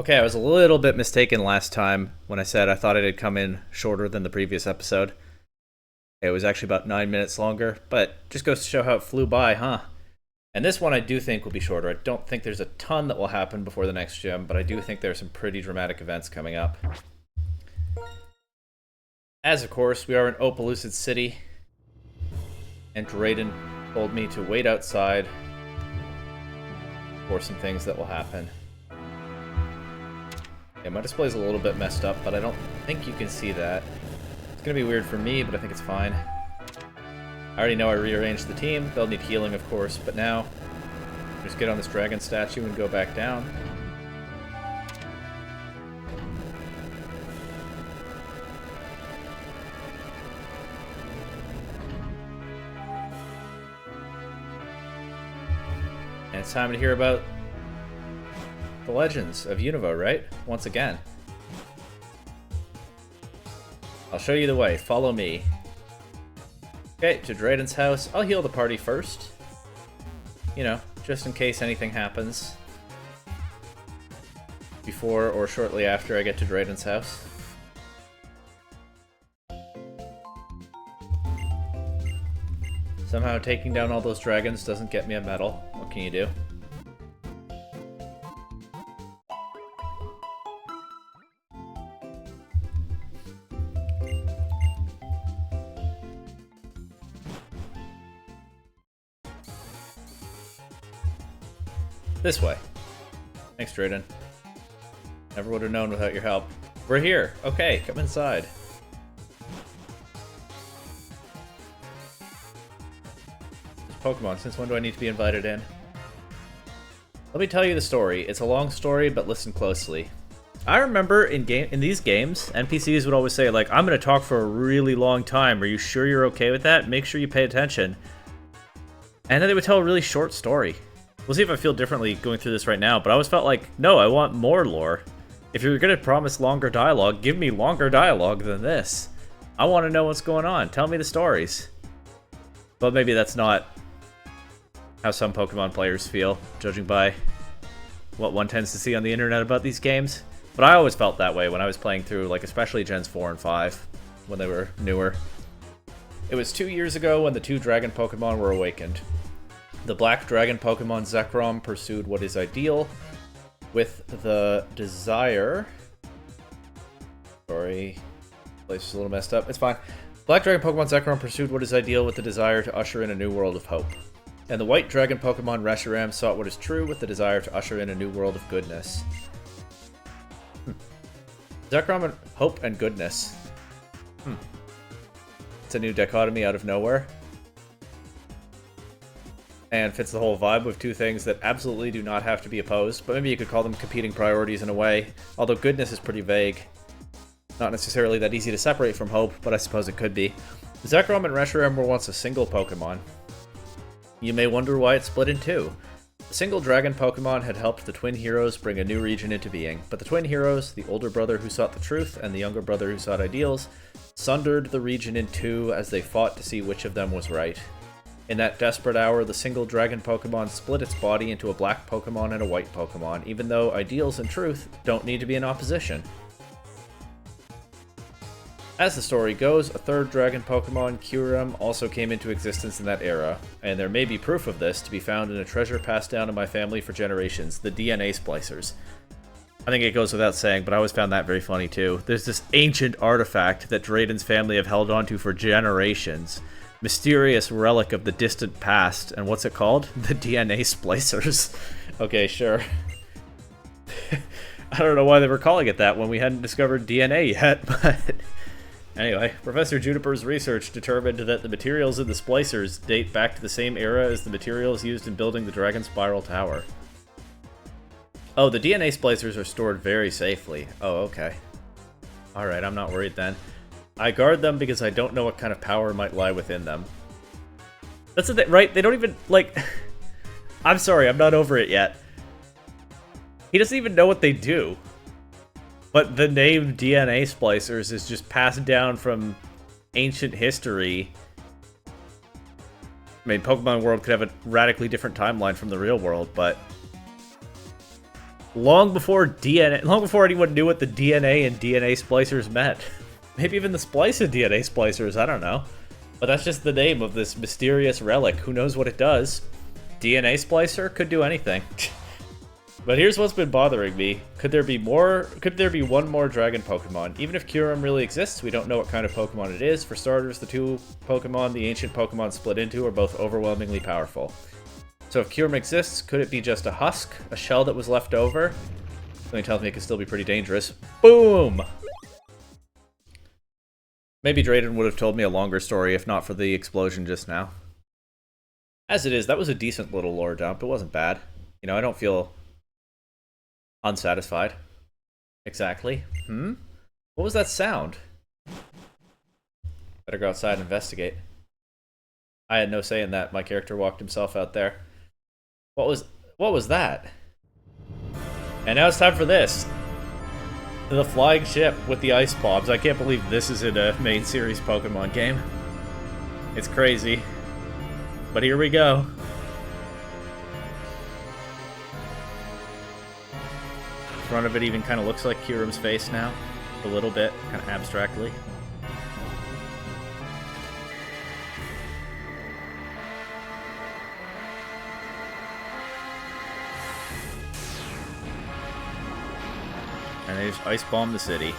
Okay, I was a little bit mistaken last time when I said I thought it had come in shorter than the previous episode. It was actually about 9 minutes longer, but just goes to show how it flew by, huh? And this one I do think will be shorter. I don't think there's a ton that will happen before the next gym, but I do think there are some pretty dramatic events coming up. As of course, we are in Opelucid City, and Drayden told me to wait outside for some things that will happen. Okay, my display's a little bit messed up, but I don't think you can see that. It's gonna be weird for me, but I think it's fine. I already know I rearranged the team. They'll need healing, of course, but now just get on this dragon statue and go back down. And it's time to hear about the legends of Unova, right? Once again. I'll show you the way. Follow me. Okay, to Drayden's house. I'll heal the party first. You know, just in case anything happens. Before or shortly after I get to Drayden's house. Somehow taking down all those dragons doesn't get me a medal. What can you do? This way. Thanks, Drayden. Never would have known without your help. We're here. Okay, come inside. This Pokemon, since when do I need to be invited in? Let me tell you the story. It's a long story, but listen closely. I remember in these games, NPCs would always say, like, I'm going to talk for a really long time. Are you sure you're okay with that? Make sure you pay attention. And then they would tell a really short story. We'll see if I feel differently going through this right now, but I always felt like, no, I want more lore. If you're going to promise longer dialogue, give me longer dialogue than this. I want to know what's going on. Tell me the stories. But maybe that's not how some Pokemon players feel, judging by what one tends to see on the internet about these games. But I always felt that way when I was playing through, like, especially Gens 4 and 5, when they were newer. It was 2 years ago when the two dragon Pokemon were awakened. The black dragon Pokemon Zekrom pursued what is ideal with the desire... Sorry, place is a little messed up. It's fine. Black dragon Pokemon Zekrom pursued what is ideal with the desire to usher in a new world of hope. And the white dragon Pokemon Reshiram sought what is true with the desire to usher in a new world of goodness. Zekrom and hope and goodness. It's a new dichotomy out of nowhere. And fits the whole vibe with two things that absolutely do not have to be opposed, but maybe you could call them competing priorities in a way, although goodness is pretty vague. Not necessarily that easy to separate from hope, but I suppose it could be. Zekrom and Reshiram were once a single Pokemon. You may wonder why it split in two. The single dragon Pokemon had helped the twin heroes bring a new region into being, but the twin heroes, the older brother who sought the truth and the younger brother who sought ideals, sundered the region in two as they fought to see which of them was right. In that desperate hour, the single dragon Pokemon split its body into a black Pokemon and a white Pokemon, even though ideals and truth don't need to be in opposition. As the story goes, a third dragon Pokemon, Kyurem, also came into existence in that era, and there may be proof of this to be found in a treasure passed down in my family for generations, the DNA Splicers. I think it goes without saying, but I always found that very funny too. There's this ancient artifact that Drayden's family have held onto for generations. Mysterious relic of the distant past, and what's it called? The DNA Splicers. Okay, sure. I don't know why they were calling it that when we hadn't discovered DNA yet, but... Anyway, Professor Juniper's research determined that the materials in the splicers date back to the same era as the materials used in building the Dragon Spiral Tower. Oh, the DNA splicers are stored very safely. Oh, okay. Alright, I'm not worried then. I guard them because I don't know what kind of power might lie within them. That's the thing, right? They don't even, like... I'm sorry, I'm not over it yet. He doesn't even know what they do. But the name DNA Splicers is just passed down from ancient history. I mean, Pokemon World could have a radically different timeline from the real world, but... Long before DNA, long before anyone knew what the DNA and DNA splicers meant. Maybe even the splice of DNA splicers, I don't know. But that's just the name of this mysterious relic. Who knows what it does? DNA splicer? Could do anything. But here's what's been bothering me. Could there be one more dragon Pokemon? Even if Kyurem really exists, we don't know what kind of Pokemon it is. For starters, the two Pokemon the ancient Pokemon split into are both overwhelmingly powerful. So if Kyurem exists, could it be just a husk? A shell that was left over? Something tells me it could still be pretty dangerous. Boom! Maybe Drayden would have told me a longer story if not for the explosion just now. As it is, that was a decent little lore dump. It wasn't bad. You know, I don't feel unsatisfied. Exactly. What was that sound? Better go outside and investigate. I had no say in that. My character walked himself out there. What was that? And now it's time for this. The flying ship with the ice bombs. I can't believe this is in a main series Pokemon game. It's crazy. But here we go. The front of it even kind of looks like Kyurem's face now. A little bit, kind of abstractly. And they just ice bomb the city.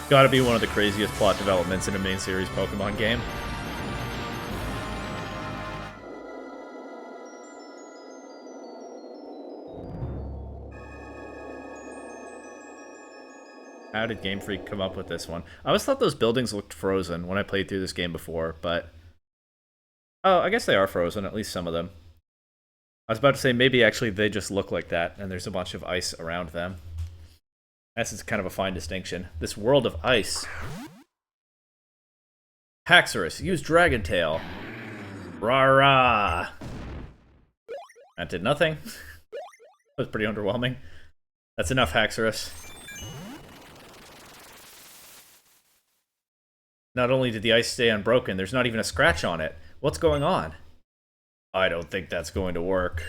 Gotta be one of the craziest plot developments in a main series Pokemon game. How did Game Freak come up with this one? I always thought those buildings looked frozen when I played through this game before, but... Oh, I guess they are frozen, at least some of them. I was about to say maybe actually they just look like that, and there's a bunch of ice around them. That's kind of a fine distinction. This world of ice. Haxorus, use Dragon Tail. Rah-rah! That did nothing. That was pretty underwhelming. That's enough, Haxorus. Not only did the ice stay unbroken, there's not even a scratch on it. What's going on? I don't think that's going to work.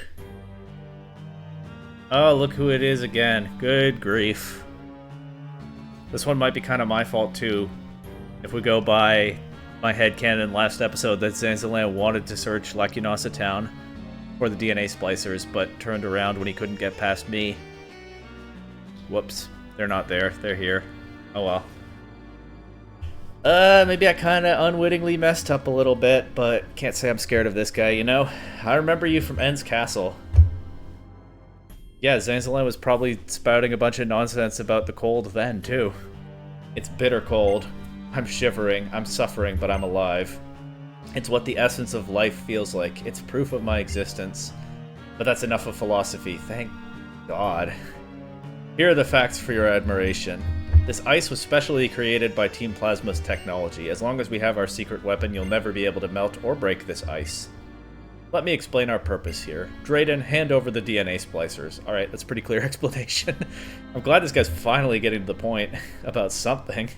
Oh, look who it is again. Good grief. This one might be kind of my fault, too. If we go by my headcanon last episode that Zanzilan wanted to search Lacunosa Town for the DNA splicers, but turned around when he couldn't get past me. Whoops. They're not there. They're here. Oh well. Maybe I kind of unwittingly messed up a little bit, but can't say I'm scared of this guy, you know? I remember you from En's Castle. Yeah, Zanzilan was probably spouting a bunch of nonsense about the cold then, too. It's bitter cold. I'm shivering, I'm suffering, but I'm alive. It's what the essence of life feels like. It's proof of my existence. But that's enough of philosophy, thank God. Here are the facts for your admiration. This ice was specially created by Team Plasma's technology. As long as we have our secret weapon, you'll never be able to melt or break this ice. Let me explain our purpose here. Drayden, hand over the DNA splicers. Alright, that's a pretty clear explanation. I'm glad this guy's finally getting to the point about something.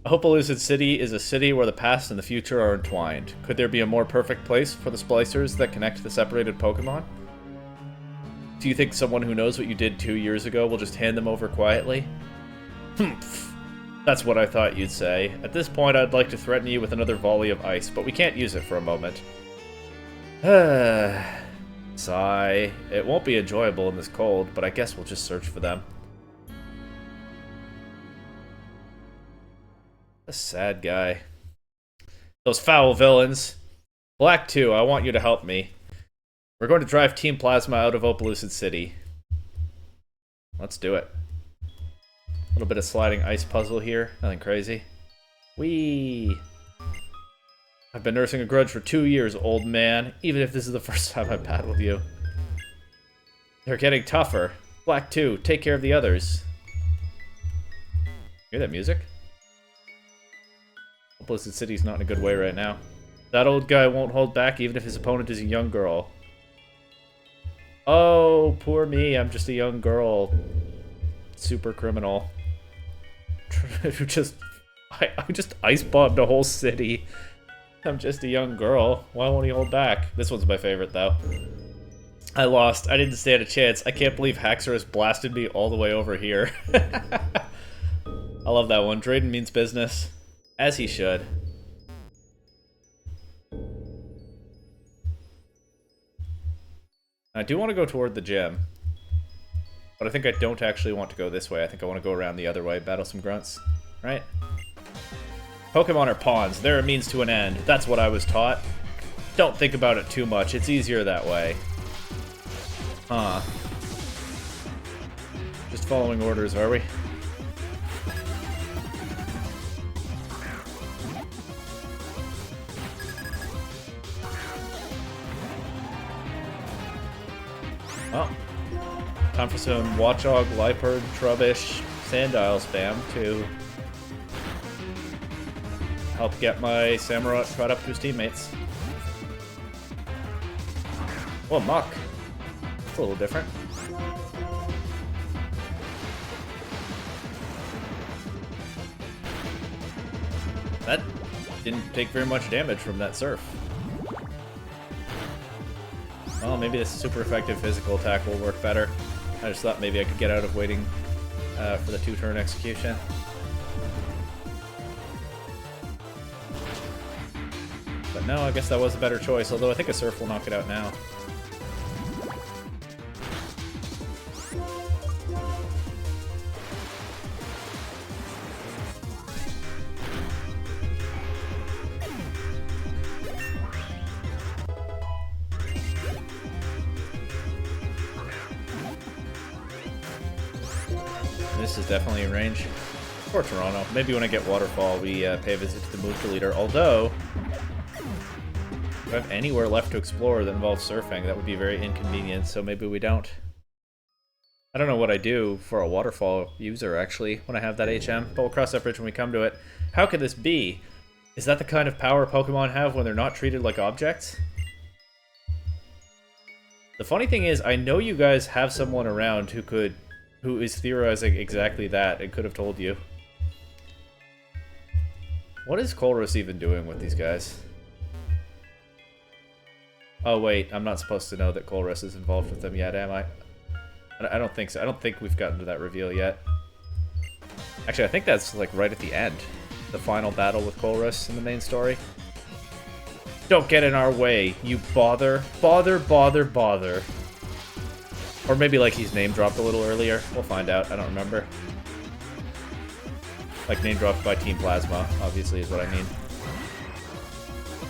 Hopealucid City is a city where the past and the future are entwined. Could there be a more perfect place for the splicers that connect the separated Pokemon? Do you think someone who knows what you did 2 years ago will just hand them over quietly? Humph. That's what I thought you'd say. At this point, I'd like to threaten you with another volley of ice, but we can't use it for a moment. Sigh. It won't be enjoyable in this cold, but I guess we'll just search for them. A sad guy. Those foul villains. Black 2, I want you to help me. We're going to drive Team Plasma out of Hopealucid City. Let's do it. A little bit of sliding ice puzzle here. Nothing crazy. Whee! I've been nursing a grudge for 2 years, old man, even if this is the first time I've battled you. They're getting tougher. Black 2, take care of the others. Hear that music? Hopealucid City's not in a good way right now. That old guy won't hold back even if his opponent is a young girl. Oh, poor me, I'm just a young girl. Super criminal. I just ice bombed a whole city. I'm just a young girl. Why won't he hold back? This one's my favorite, though. I lost. I didn't stand a chance. I can't believe Haxorus blasted me all the way over here. I love that one. Drayden means business. As he should. I do want to go toward the gym. But I think I don't actually want to go this way. I think I want to go around the other way, battle some grunts. Right? Pokemon are pawns. They're a means to an end. That's what I was taught. Don't think about it too much. It's easier that way. Huh. Just following orders, are we? Oh. Time for some Watchog, Liepard, Trubbish, Sandile spam to help get my Samurott caught up to his teammates. Oh, Muck. It's a little different. That didn't take very much damage from that Surf. Well, maybe this super effective physical attack will work better. I just thought maybe I could get out of waiting for the 2-turn execution. But no, I guess that was a better choice, although I think a Surf will knock it out now. This is definitely in range. For Toronto. Maybe when I get Waterfall, we pay a visit to the Muka leader. Although, if I have anywhere left to explore that involves surfing, that would be very inconvenient, so maybe we don't. I don't know what I do for a Waterfall user, actually, when I have that HM, but we'll cross that bridge when we come to it. How could this be? Is that the kind of power Pokemon have when they're not treated like objects? The funny thing is, I know you guys have someone around who is theorizing exactly that and could have told you. What is Colress even doing with these guys? Oh wait, I'm not supposed to know that Colress is involved with them yet, am I? I don't think so. I don't think we've gotten to that reveal yet. Actually, I think that's like right at the end. The final battle with Colress in the main story. Don't get in our way, you bother. Bother, bother, bother. Or maybe like he's name dropped a little earlier. We'll find out. I don't remember. Like name dropped by Team Plasma, obviously is what I mean.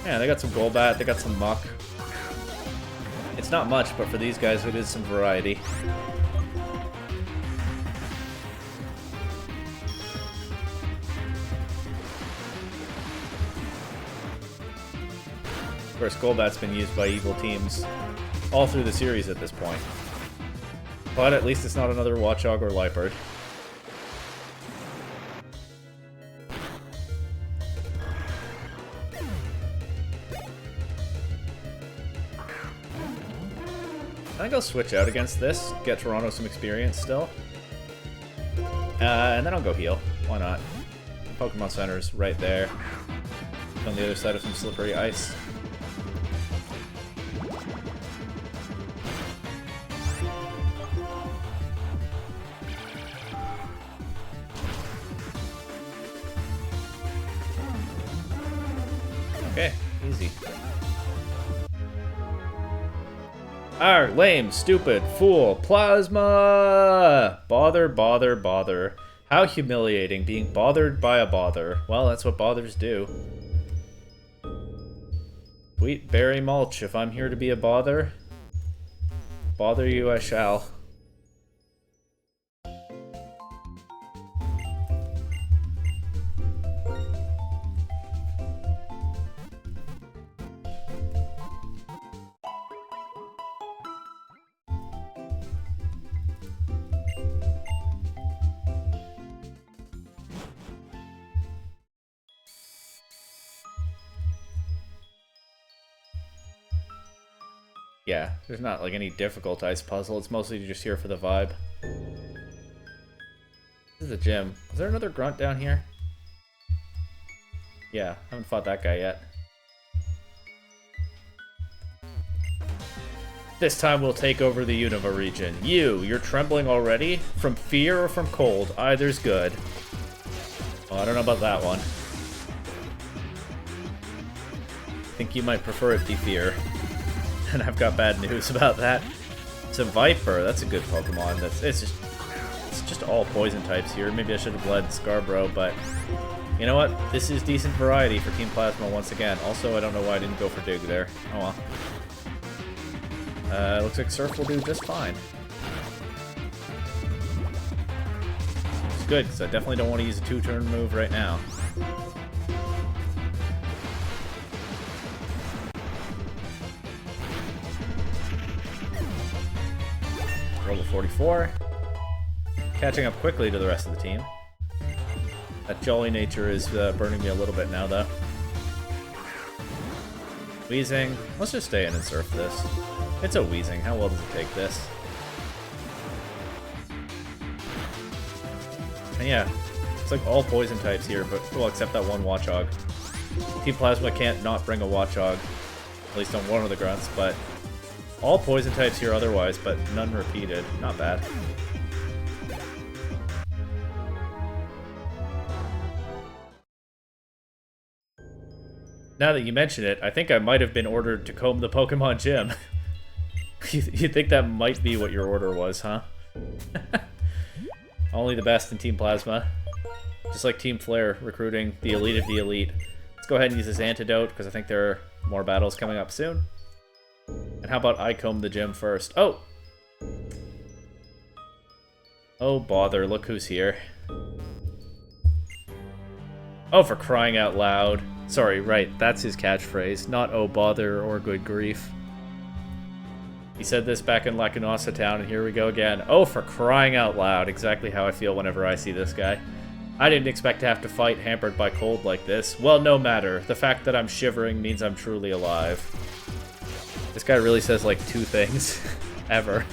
Yeah, they got some Golbat, they got some Muck. It's not much, but for these guys it is some variety. Of course, Golbat's been used by evil teams all through the series at this point. But at least it's not another Watchog or Liepard. I think I'll switch out against this, get Toronto some experience still. And then I'll go heal. Why not? Pokemon Center's right there. On the other side of some slippery ice. Okay, easy. Arr, lame, stupid, fool, Plasma! Bother, bother, bother. How humiliating, being bothered by a bother. Well, that's what bothers do. Sweet berry mulch, if I'm here to be a bother, bother you I shall. Yeah, there's not like any difficult ice puzzle. It's mostly just here for the vibe. This is a gym. Is there another grunt down here? Yeah, haven't fought that guy yet. This time we'll take over the Unova region. You're trembling already? From fear or from cold? Either's good. Oh, I don't know about that one. I think you might prefer it be fear. And I've got bad news about that. It's a Viper. That's a good Pokemon. It's just all poison types here. Maybe I should have led Scarborough, but you know what? This is decent variety for Team Plasma once again. Also, I don't know why I didn't go for Dig there. Oh well. Looks like Surf will do just fine. It's good, because I definitely don't want to use a 2-turn move right now. Roll a 44. Catching up quickly to the rest of the team. That jolly nature is burning me a little bit now, though. Wheezing. Let's just stay in and surf this. It's a Wheezing. How well does it take this? And yeah, it's like all poison types here, but well, except that one Watchog. Team Plasma can't not bring a Watchog, at least on one of the grunts, but all poison types here otherwise, but none repeated. Not bad. Now that you mention it, I think I might have been ordered to comb the Pokemon gym. You think that might be what your order was, huh? Only the best in Team Plasma. Just like Team Flare, recruiting the elite of the elite. Let's go ahead and use this antidote, because I think there are more battles coming up soon. And how about I comb the gym first? Oh! Oh bother, look who's here. Oh, for crying out loud. Sorry, right, that's his catchphrase, not oh bother or good grief. He said this back in Lacunosa Town, and here we go again. Oh, for crying out loud, exactly how I feel whenever I see this guy. I didn't expect to have to fight hampered by cold like this. Well, no matter. The fact that I'm shivering means I'm truly alive. This guy really says like 2 things. Ever.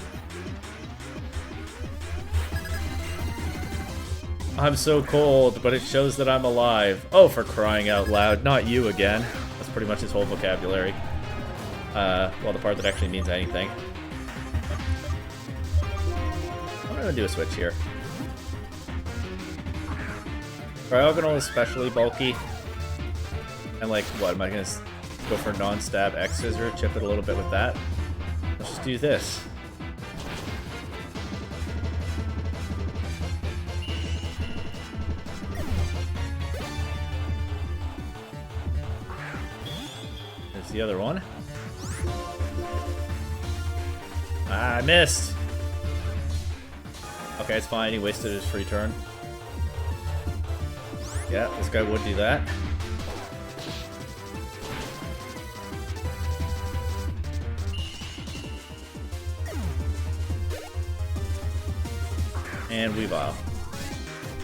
I'm so cold, but it shows that I'm alive. Oh, for crying out loud, not you again. That's pretty much his whole vocabulary. Well, the part that actually means anything. I'm gonna do a switch here. Cryogonal is especially bulky. And like, what, am I gonna go for non-stab X-Scissor, chip it a little bit with that? Let's just do this. There's the other one. Ah, I missed! Okay, it's fine, he wasted his free turn. Yeah, this guy would do that. And Weavile.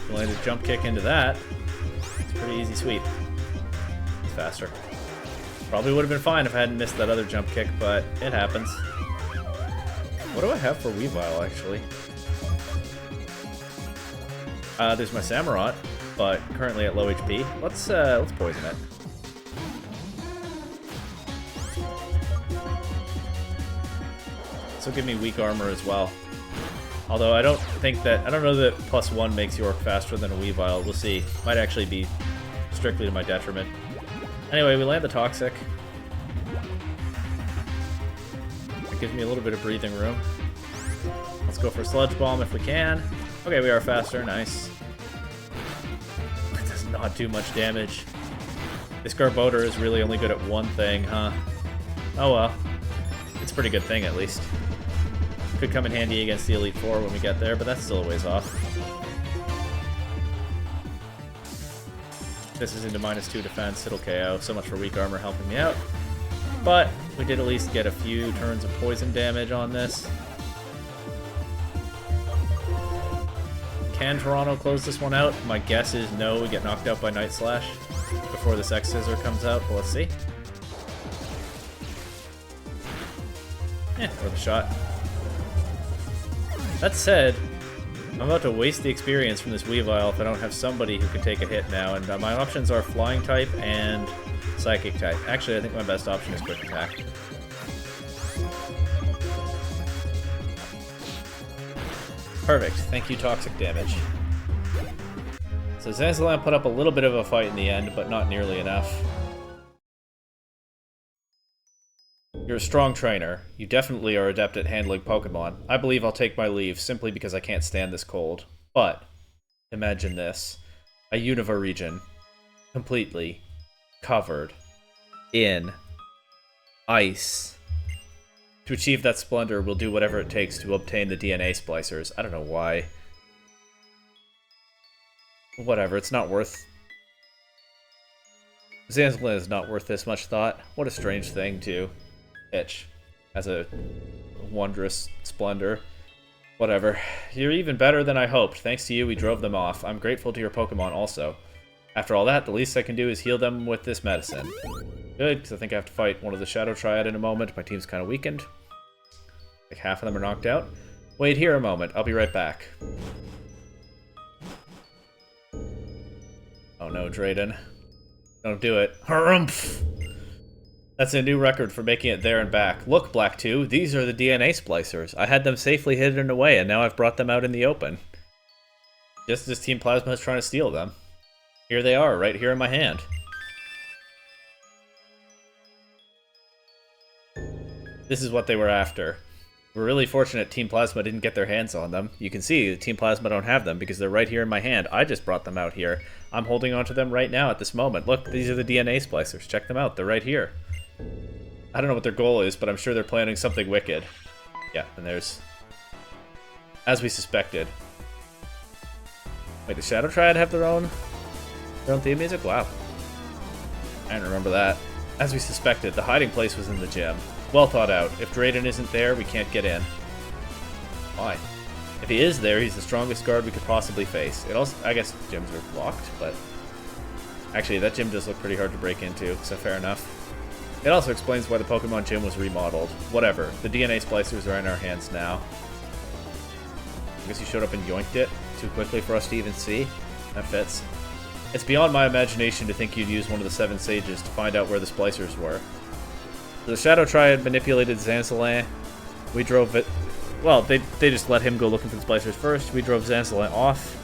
Land a jump kick into that. It's a pretty easy sweep. It's faster. Probably would have been fine if I hadn't missed that other jump kick, but it happens. What do I have for Weavile, actually? There's my Samurott, but currently at low HP. Let's poison it. This will give me weak armor as well. Although I don't know that +1 makes York faster than a Weavile. We'll see. Might actually be strictly to my detriment. Anyway, we land the Toxic. It gives me a little bit of breathing room. Let's go for Sludge Bomb if we can. Okay, we are faster. Nice. That does not do much damage. This Garbodor is really only good at one thing, huh? Oh well. It's a pretty good thing, at least. Could come in handy against the Elite Four when we get there, but that's still a ways off. This is into -2 defense. It'll KO. So much for weak armor helping me out. But we did at least get a few turns of poison damage on this. Can Toronto close this one out? My guess is no, we get knocked out by Night Slash before this X-Scissor comes out, but let's see. Worth a shot. That said, I'm about to waste the experience from this Weavile if I don't have somebody who can take a hit now, and my options are Flying type and Psychic type. Actually, I think my best option is Quick Attack. Perfect. Thank you, toxic damage. So Zanzalan put up a little bit of a fight in the end, but not nearly enough. You're a strong trainer. You definitely are adept at handling Pokemon. I believe I'll take my leave, simply because I can't stand this cold. But, imagine this. A Unova region. Completely covered in ice. To achieve that splendor, we'll do whatever it takes to obtain the DNA splicers. I don't know why. Whatever, it's not worth... Zanzalan is not worth this much thought. What a strange thing to pitch as a wondrous splendor. Whatever. You're even better than I hoped. Thanks to you, we drove them off. I'm grateful to your Pokemon also. After all that, the least I can do is heal them with this medicine. Good, because I think I have to fight one of the Shadow Triad in a moment. My team's kind of weakened. Like half of them are knocked out. Wait here a moment. I'll be right back. Oh no, Drayden. Don't do it. Harumph! That's a new record for making it there and back. Look, Black 2, these are the DNA splicers. I had them safely hidden away, and now I've brought them out in the open. Just as Team Plasma is trying to steal them. Here they are, right here in my hand. This is what they were after. We're really fortunate Team Plasma didn't get their hands on them. You can see Team Plasma don't have them because they're right here in my hand. I just brought them out here. I'm holding onto them right now at this moment. Look, these are the DNA splicers. Check them out. They're right here. I don't know what their goal is, but I'm sure they're planning something wicked. Yeah, and there's... As we suspected. Wait, the Shadow Triad have their own theme music? Wow. I didn't remember that. As we suspected, the hiding place was in the gym. Well thought out. If Drayden isn't there, we can't get in. Why? If he is there, he's the strongest guard we could possibly face. It also, I guess gyms are blocked, but... Actually, that gym does look pretty hard to break into, so fair enough. It also explains why the Pokemon gym was remodeled. Whatever. The DNA splicers are in our hands now. I guess you showed up and yoinked it too quickly for us to even see. That fits. It's beyond my imagination to think you'd use one of the 7 sages to find out where the splicers were. So the Shadow Triad manipulated Zanzalan. We drove it... Well, they just let him go looking for the splicers first. We drove Zanzalan off.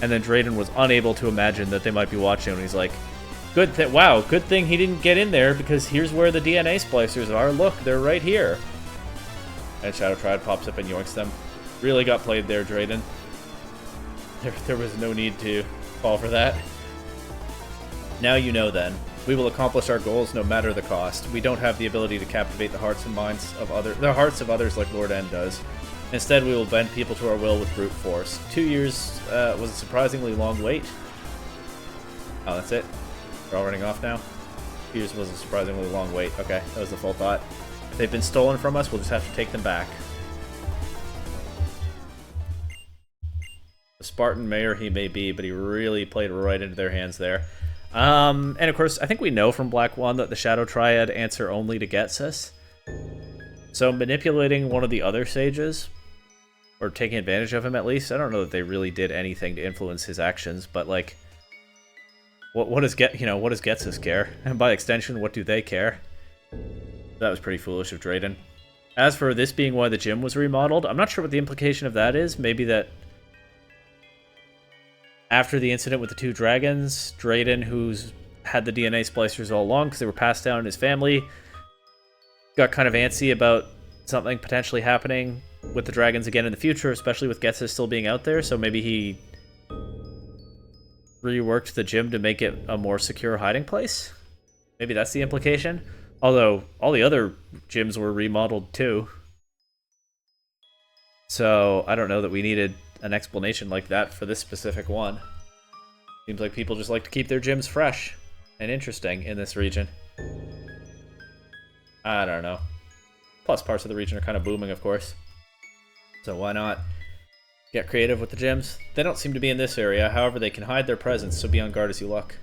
And then Drayden was unable to imagine that they might be watching, and he's like, wow, good thing he didn't get in there, because here's where the DNA splicers are. Look, they're right here. And Shadow Triad pops up and yoinks them. Really got played there, Drayden. There was no need to fall for that. Now you know then. We will accomplish our goals no matter the cost. We don't have the ability to captivate the hearts and minds of others like Lord N does. Instead, we will bend people to our will with brute force. 2 years was a surprisingly long wait. Oh, that's it? We're all running off now? 2 years was a surprisingly long wait. Okay, that was the full thought. If they've been stolen from us, we'll just have to take them back. The Spartan mayor he may be, but he really played right into their hands there. And of course, I think we know from Black 1 that the Shadow Triad answer only to Getsus. So manipulating one of the other sages, or taking advantage of him at least, I don't know that they really did anything to influence his actions, but like, what does Getsus care? And by extension, what do they care? That was pretty foolish of Drayden. As for this being why the gym was remodeled, I'm not sure what the implication of that is. Maybe that after the incident with the 2 dragons, Drayden, who's had the DNA splicers all along because they were passed down in his family, got kind of antsy about something potentially happening with the dragons again in the future, especially with Getsus still being out there, so maybe he reworked the gym to make it a more secure hiding place? Maybe that's the implication? Although, all the other gyms were remodeled too. So, I don't know that we needed an explanation like that for this specific one. Seems like people just like to keep their gyms fresh and interesting in this region. I don't know. Plus, parts of the region are kind of booming, of course. So why not get creative with the gyms? They don't seem to be in this area, however they can hide their presence, so be on guard as you look.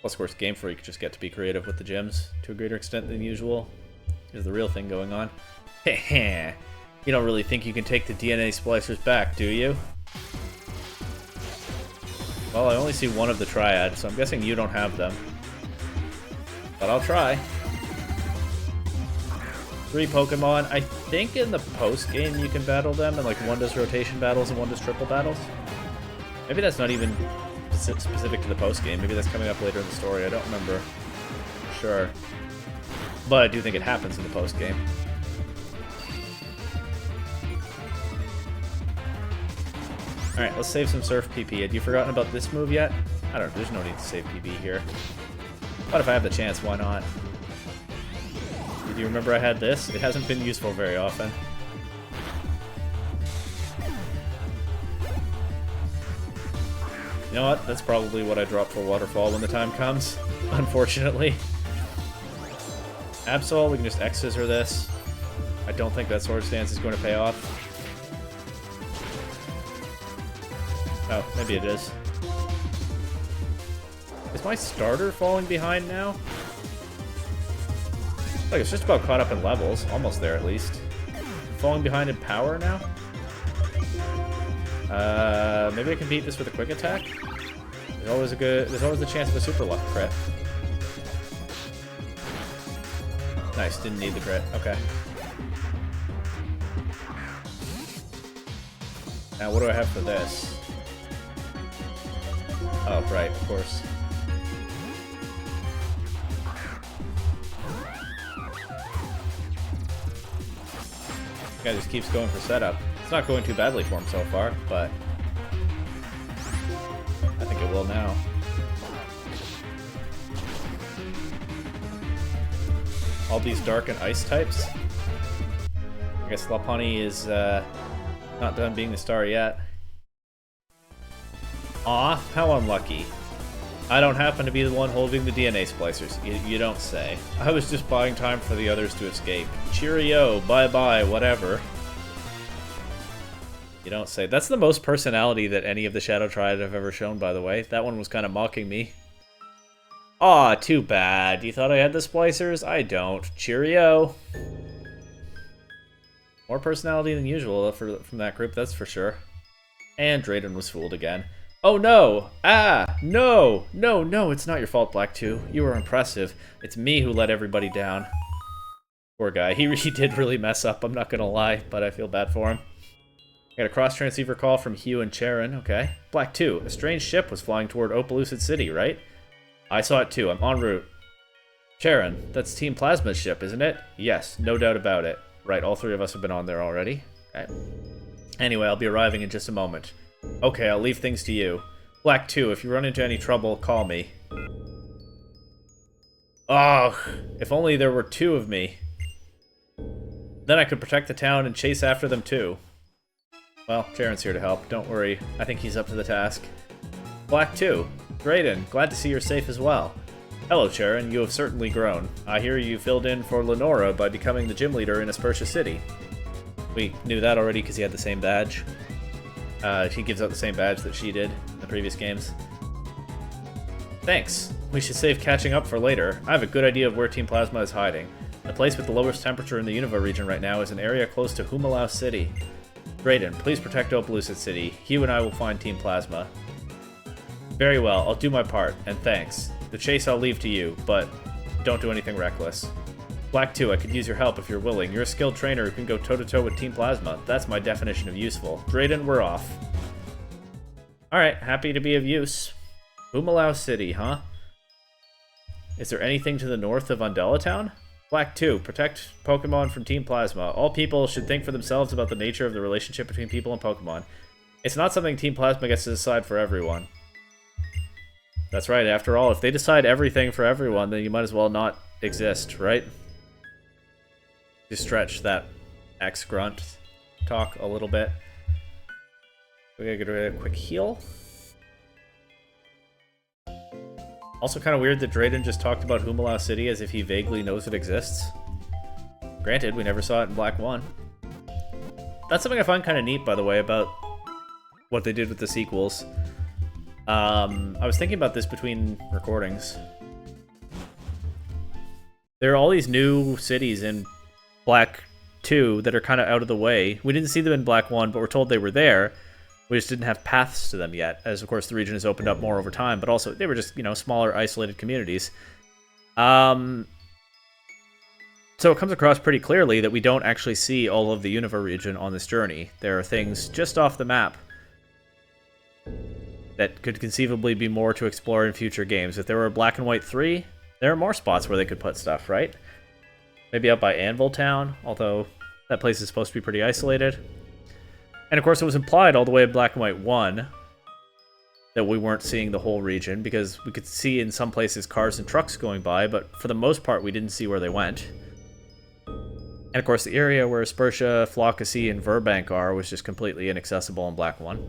Plus, of course, Game Freak just get to be creative with the gyms to a greater extent than usual. There's the real thing going on. Heh. You don't really think you can take the DNA splicers back, do you? Well, I only see one of the Triad, so I'm guessing you don't have them. But I'll try. 3 Pokemon. I think in the post-game you can battle them, and like one does rotation battles and one does triple battles. Maybe that's not even specific to the post-game. Maybe that's coming up later in the story. I don't remember. Sure. But I do think it happens in the post-game. Alright, let's save some Surf PP. Had you forgotten about this move yet? I don't know, there's no need to save PP here. But if I have the chance, why not? Did you remember I had this? It hasn't been useful very often. You know what? That's probably what I drop for Waterfall when the time comes, unfortunately. Absol, we can just X-Scissor this. I don't think that Sword Stance is going to pay off. Oh, maybe it is. Is my starter falling behind now? Like, it's just about caught up in levels. Almost there, at least. Falling behind in power now? Maybe I can beat this with a quick attack? There's always the chance of a super luck crit. Nice, didn't need the crit. Okay. Now, what do I have for this? Oh, right, of course. Guy just keeps going for setup. It's not going too badly for him so far, but I think it will now. All these dark and ice types. I guess Lopunny is not done being the star yet. Aw, how unlucky. I don't happen to be the one holding the DNA splicers. You don't say. I was just buying time for the others to escape. Cheerio, bye-bye, whatever. You don't say. That's the most personality that any of the Shadow Triad have ever shown, by the way. That one was kind of mocking me. Aw, too bad. You thought I had the splicers? I don't. Cheerio. More personality than usual from that group, that's for sure. And Drayden was fooled again. Oh no! Ah! No! No, no, it's not your fault, Black 2. You were impressive. It's me who let everybody down. Poor guy. He did really mess up, I'm not gonna lie, but I feel bad for him. Got a cross-transceiver call from Hugh and Charon, okay. Black 2, a strange ship was flying toward Opelucid City, right? I saw it too, I'm en route. Charon, that's Team Plasma's ship, isn't it? Yes, no doubt about it. Right, all 3 of us have been on there already. Okay. Anyway, I'll be arriving in just a moment. Okay, I'll leave things to you. Black 2, if you run into any trouble, call me. Oh, if only there were 2 of me. Then I could protect the town and chase after them too. Well, Charon's here to help, don't worry. I think he's up to the task. Black 2, Drayden, glad to see you're safe as well. Hello, Charon, you have certainly grown. I hear you filled in for Lenora by becoming the gym leader in Aspertia City. We knew that already because he had the same badge. He gives out the same badge that she did in the previous games. Thanks. We should save catching up for later. I have a good idea of where Team Plasma is hiding. The place with the lowest temperature in the Unova region right now is an area close to Humilau City. Drayden, please protect Opelucid City. Hugh and I will find Team Plasma. Very well, I'll do my part, and thanks. The chase I'll leave to you, but don't do anything reckless. Black 2, I could use your help if you're willing. You're a skilled trainer who can go toe-to-toe with Team Plasma. That's my definition of useful. Drayden, we're off. Alright, happy to be of use. Humilau City, huh? Is there anything to the north of Undella Town? Black 2, protect Pokemon from Team Plasma. All people should think for themselves about the nature of the relationship between people and Pokemon. It's not something Team Plasma gets to decide for everyone. That's right, after all, if they decide everything for everyone, then you might as well not exist, right? Just stretch that X-Grunt talk a little bit. We gotta get a quick heal. Also kind of weird that Drayden just talked about Humilau City as if he vaguely knows it exists. Granted, we never saw it in Black 1. That's something I find kind of neat, by the way, about what they did with the sequels. I was thinking about this between recordings. There are all these new cities in Black 2 that are kind of out of the way. We didn't see them in Black 1, but we're told they were there. We just didn't have paths to them yet, as of course the region has opened up more over time, but also they were just, you know, smaller, isolated communities. So So it comes across pretty clearly that we don't actually see all of the Unova region on this journey. There are things just off the map that could conceivably be more to explore in future games. If there were a Black and White 3, there are more spots where they could put stuff, right? Maybe up by Anvil Town, although that place is supposed to be pretty isolated. And of course it was implied all the way in Black and White 1 that we weren't seeing the whole region, because we could see in some places cars and trucks going by, but for the most part we didn't see where they went. And of course the area where Aspertia, Flockacy, and Verbank are was just completely inaccessible in Black 1.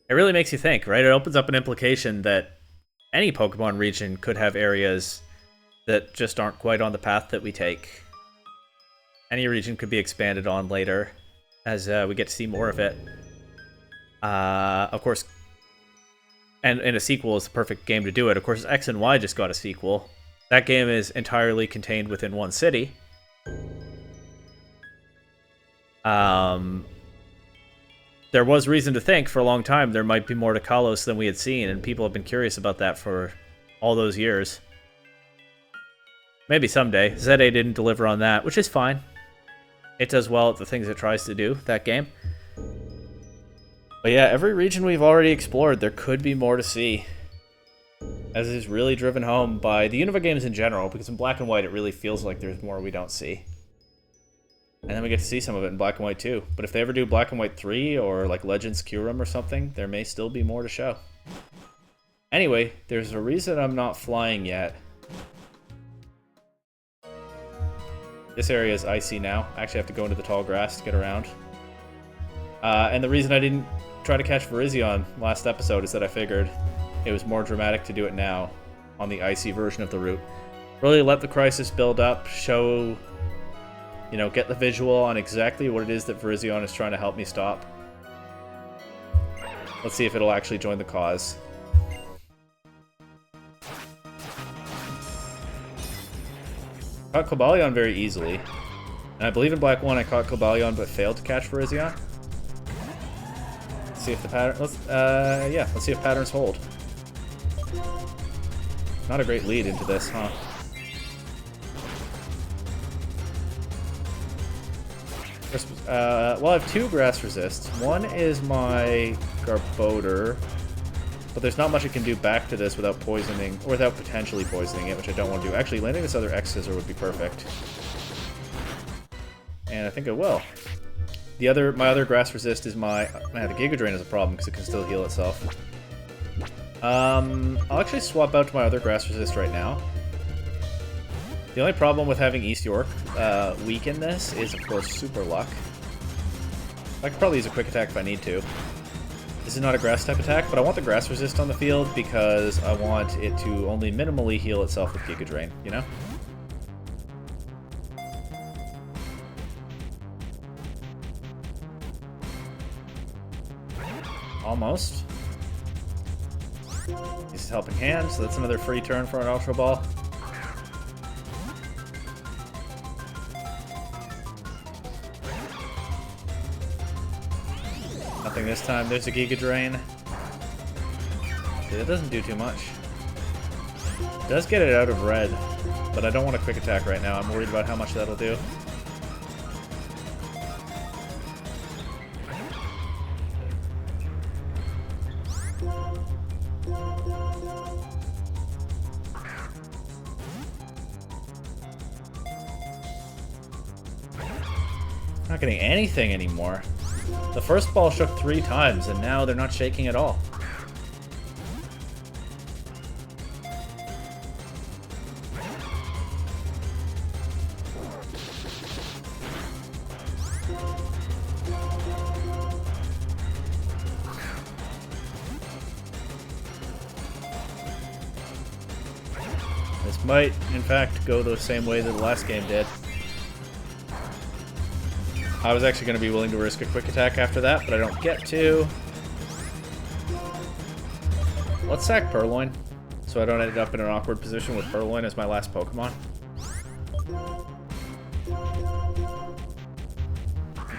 It really makes you think, right? It opens up an implication that any Pokemon region could have areas that just aren't quite on the path that we take. Any region could be expanded on later as we get to see more of it. Of course, and a sequel is the perfect game to do it. Of course, X and Y just got a sequel. That game is entirely contained within one city. There was reason to think for a long time there might be more to Kalos than we had seen, and people have been curious about that for all those years. Maybe someday. ZA didn't deliver on that, which is fine. It does well at the things it tries to do, that game. But yeah, every region we've already explored, there could be more to see. As is really driven home by the Unova games in general, because in Black and White it really feels like there's more we don't see. And then we get to see some of it in Black and White 2. But if they ever do Black and White 3 or like Legends Kyurem or something, there may still be more to show. Anyway, there's a reason I'm not flying yet. This area is icy now. I actually have to go into the tall grass to get around. And the reason I didn't try to catch Virizion last episode is that I figured it was more dramatic to do it now on the icy version of the route. Really let the crisis build up, show, you know, get the visual on exactly what it is that Virizion is trying to help me stop. Let's see if it'll actually join the cause. Caught Cobalion very easily. And I believe in Black 1 I caught Cobalion but failed to catch Virizion. Let's see if the pattern... let's see if patterns hold. Not a great lead into this, huh? Well, I have two grass resists. One is my Garbodor, but there's not much it can do back to this without poisoning, or without potentially poisoning it, which I don't want to do. Actually, landing this other X-Scissor would be perfect. And I think it will. My other grass resist is my... Man, the Giga Drain is a problem because it can still heal itself. I'll actually swap out to my other grass resist right now. The only problem with having East York weaken this is, of course, Super Luck. I could probably use a Quick Attack if I need to. This is not a grass type attack, but I want the grass resist on the field because I want it to only minimally heal itself with Giga Drain, you know? Almost. This is Helping Hand, so that's another free turn for an Ultra Ball. Nothing this time. There's a Giga Drain. It doesn't do too much. It does get it out of red, but I don't want a Quick Attack right now. I'm worried about how much that'll do. Not getting anything anymore. The first ball shook 3 times, and now they're not shaking at all. This might, in fact, go the same way that the last game did. I was actually going to be willing to risk a Quick Attack after that, but I don't get to. Let's sack Purloin, so I don't end up in an awkward position with Purloin as my last Pokemon.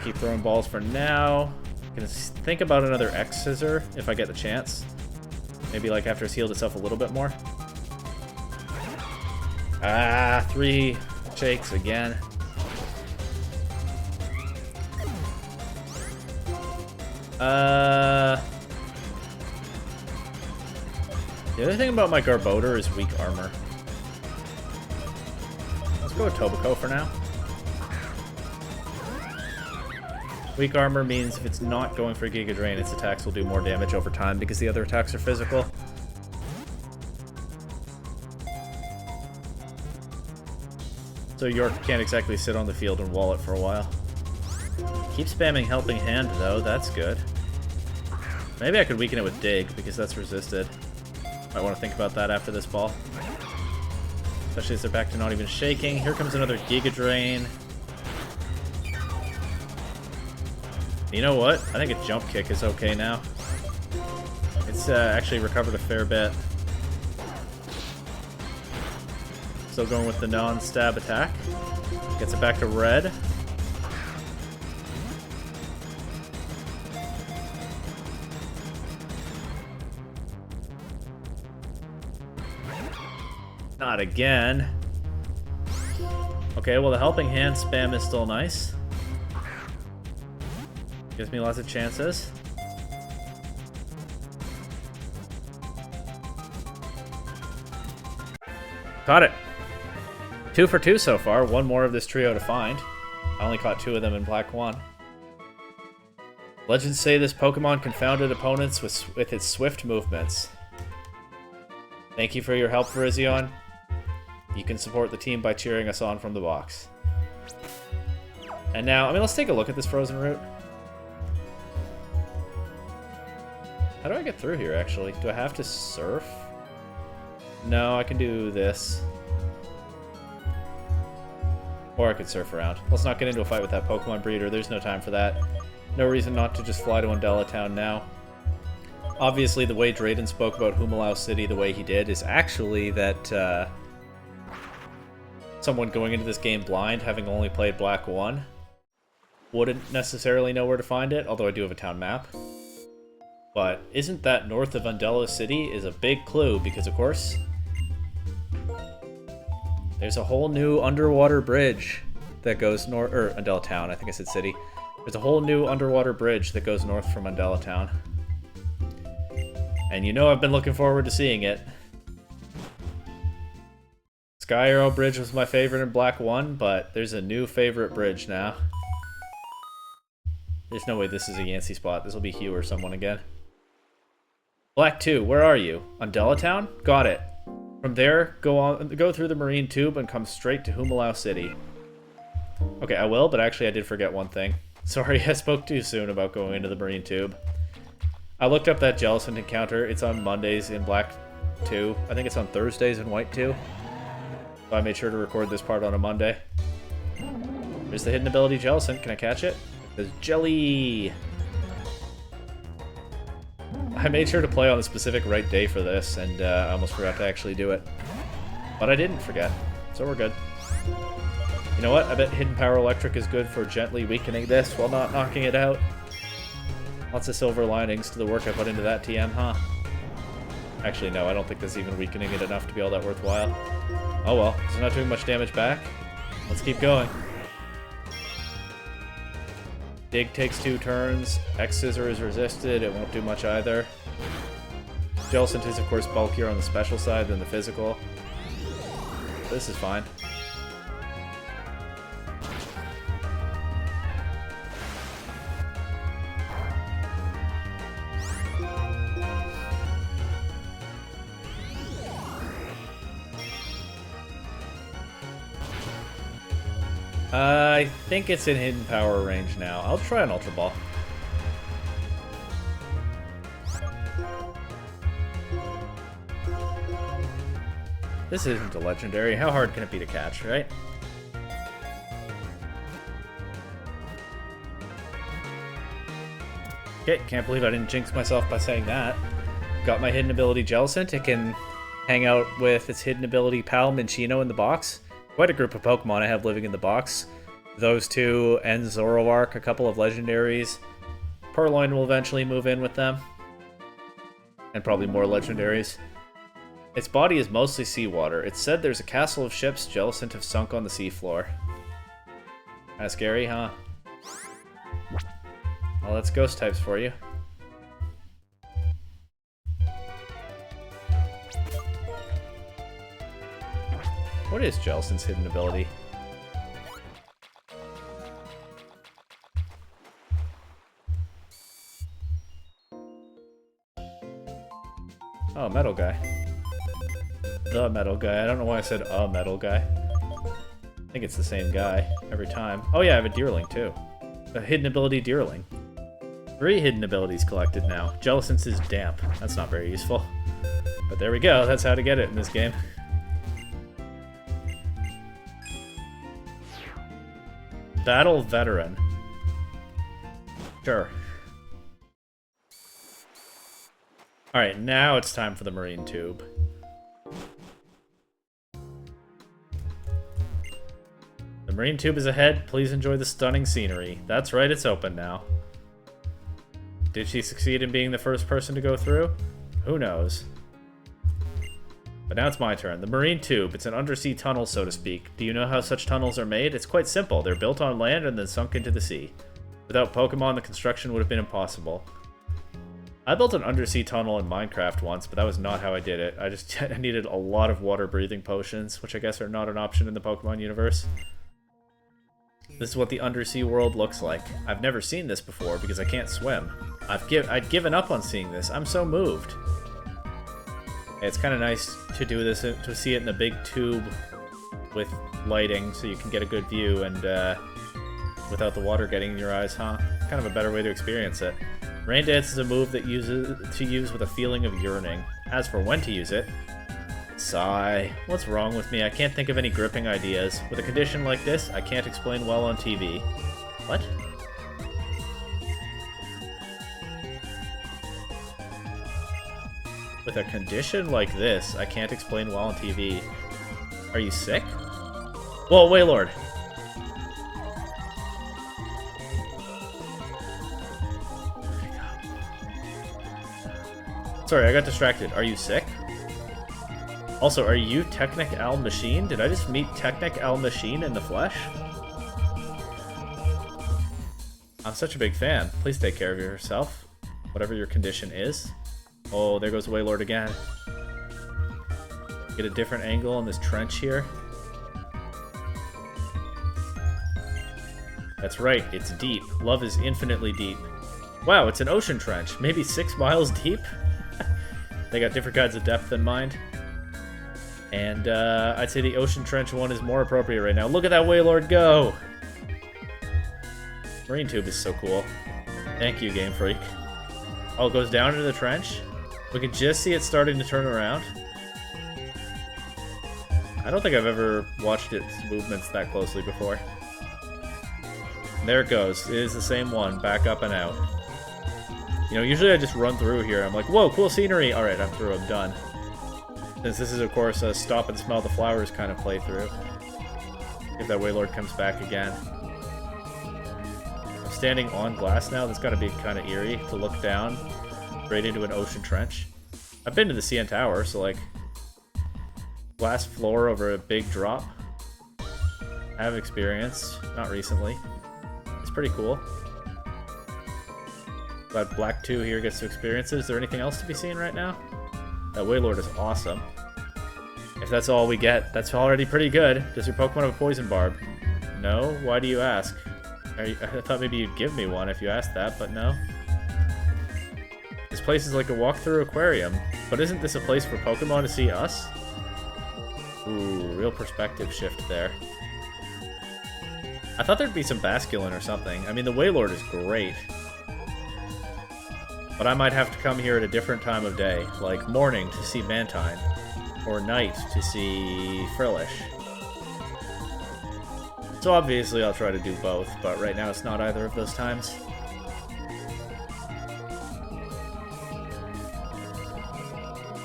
Keep throwing balls for now. I'm going to think about another X-Scissor if I get the chance. Maybe like after it's healed itself a little bit more. Ah, 3 shakes again. The other thing about my Garbodor is weak armor. Let's go with Tobacco for now. Weak armor means if it's not going for Giga Drain, its attacks will do more damage over time because the other attacks are physical. So York can't exactly sit on the field and wall it for a while. Keep spamming Helping Hand though, that's good. Maybe I could weaken it with Dig because that's resisted. Might want to think about that after this ball. Especially as they're back to not even shaking. Here comes another Giga Drain. You know what? I think a Jump Kick is okay now. It's actually recovered a fair bit. Still going with the non-stab attack. Gets it back to red. Not again. Okay, well the Helping Hand spam is still nice. Gives me lots of chances. Caught it. 2 for 2 so far. One more of this trio to find. I only caught 2 of them in Black 1. Legends say this Pokemon confounded opponents with its swift movements. Thank you for your help, Virizion. You can support the team by cheering us on from the box. And now, let's take a look at this frozen route. How do I get through here, actually? Do I have to surf? No, I can do this. Or I could surf around. Let's not get into a fight with that Pokemon breeder. There's no time for that. No reason not to just fly to Undella Town now. Obviously, the way Drayden spoke about Humilau City the way he did is actually that someone going into this game blind, having only played Black 1, wouldn't necessarily know where to find it, although I do have a town map. But isn't that north of Undella City is a big clue, because of course, there's a whole new underwater bridge that goes north, or Undella Town, I think I said city. There's a whole new underwater bridge that goes north from Undella Town. And you know I've been looking forward to seeing it. Sky Arrow Bridge was my favorite in Black 1, but there's a new favorite bridge now. There's no way this is a Yancey spot. This will be Hugh or someone again. Black 2, where are you? Undella Town? Got it. From there, go through the Marine Tube and come straight to Humilau City. Okay, I will, but actually I did forget one thing. Sorry, I spoke too soon about going into the Marine Tube. I looked up that Jellicent encounter. It's on Mondays in Black 2. I think it's on Thursdays in White 2. So I made sure to record this part on a Monday. There's the hidden ability Jellicent. Can I catch it? There's Jelly! I made sure to play on the specific right day for this, and I almost forgot to actually do it. But I didn't forget, so we're good. You know what? I bet Hidden Power Electric is good for gently weakening this while not knocking it out. Lots of silver linings to the work I put into that TM, huh? Actually, no, I don't think that's even weakening it enough to be all that worthwhile. Oh well, it's not doing much damage back. Let's keep going. Dig takes 2 turns. X-Scissor is resisted. It won't do much either. Jellicent is, of course, bulkier on the special side than the physical. This is fine. I think it's in Hidden Power range now. I'll try an Ultra Ball. This isn't a legendary. How hard can it be to catch, right? Okay, can't believe I didn't jinx myself by saying that. Got my hidden ability Jellicent. It can hang out with its hidden ability pal Minccino in the box. Quite a group of Pokemon I have living in the box. Those two and Zoroark, a couple of legendaries. Purloin will eventually move in with them. And probably more legendaries. Its body is mostly seawater. It's said there's a castle of ships Jellicent have sunk on the seafloor. Kinda scary, huh? Well, that's ghost types for you. What is Jellicent's hidden ability? Oh, metal guy. The metal guy. I don't know why I said a metal guy. I think it's the same guy every time. Oh yeah, I have a Deerling too. A hidden ability Deerling. 3 hidden abilities collected now. Jellicent's is damp. That's not very useful. But there we go. That's how to get it in this game. Battle Veteran. Sure. Alright, now it's time for the Marine Tube. The Marine Tube is ahead. Please enjoy the stunning scenery. That's right, it's open now. Did she succeed in being the first person to go through? Who knows? But now it's my turn. The Marine Tube. It's an undersea tunnel, so to speak. Do you know how such tunnels are made? It's quite simple. They're built on land and then sunk into the sea. Without Pokemon, the construction would have been impossible. I built an undersea tunnel in Minecraft once, but that was not how I did it. I needed a lot of water-breathing potions, which I guess are not an option in the Pokemon universe. This is what the undersea world looks like. I've never seen this before because I can't swim. I'd given up on seeing this. I'm so moved. It's kind of nice to do this, to see it in a big tube with lighting so you can get a good view and without the water getting in your eyes, huh? Kind of a better way to experience it. Rain Dance is a move that use with a feeling of yearning. As for when to use it, sigh. What's wrong with me? I can't think of any gripping ideas. With a condition like this, I can't explain well on TV. What? With a condition like this, I can't explain well on TV. Are you sick? Whoa, Wailord! Sorry, I got distracted. Are you sick? Also, are you Technic Al Machine? Did I just meet Technic Al Machine in the flesh? I'm such a big fan. Please take care of yourself, whatever your condition is. Oh, there goes Wailord again. Get a different angle on this trench here. That's right, it's deep. Love is infinitely deep. Wow, it's an ocean trench. Maybe 6 miles deep? They got different kinds of depth than mine. And I'd say the ocean trench one is more appropriate right now. Look at that Wailord go! Marine Tube is so cool. Thank you, Game Freak. Oh, it goes down into the trench? We can just see it starting to turn around. I don't think I've ever watched its movements that closely before. There it goes. It is the same one, back up and out. You know, usually I just run through here. I'm like, whoa, cool scenery! Alright, I'm through, I'm done. Since this is, of course, a stop and smell the flowers kind of playthrough. If that Wailord comes back again. I'm standing on glass now. That's gotta be kind of eerie to look down right into an ocean trench. I've been to the CN Tower, so like glass floor over a big drop. I have experience, not recently. It's pretty cool. Glad Black 2 here gets to experience it. Is there anything else to be seen right now? That Wailord is awesome. If that's all we get, that's already pretty good. Does your Pokemon have a Poison Barb? No? Why do you ask? I thought maybe you'd give me one if you asked that, but no. This place is like a walk-through aquarium, but isn't this a place for Pokemon to see us? Ooh, real perspective shift there. I thought there'd be some Basculin or something. I mean, the Wailord is great. But I might have to come here at a different time of day, like morning to see Mantine, or night to see Frillish. So obviously I'll try to do both, but right now it's not either of those times.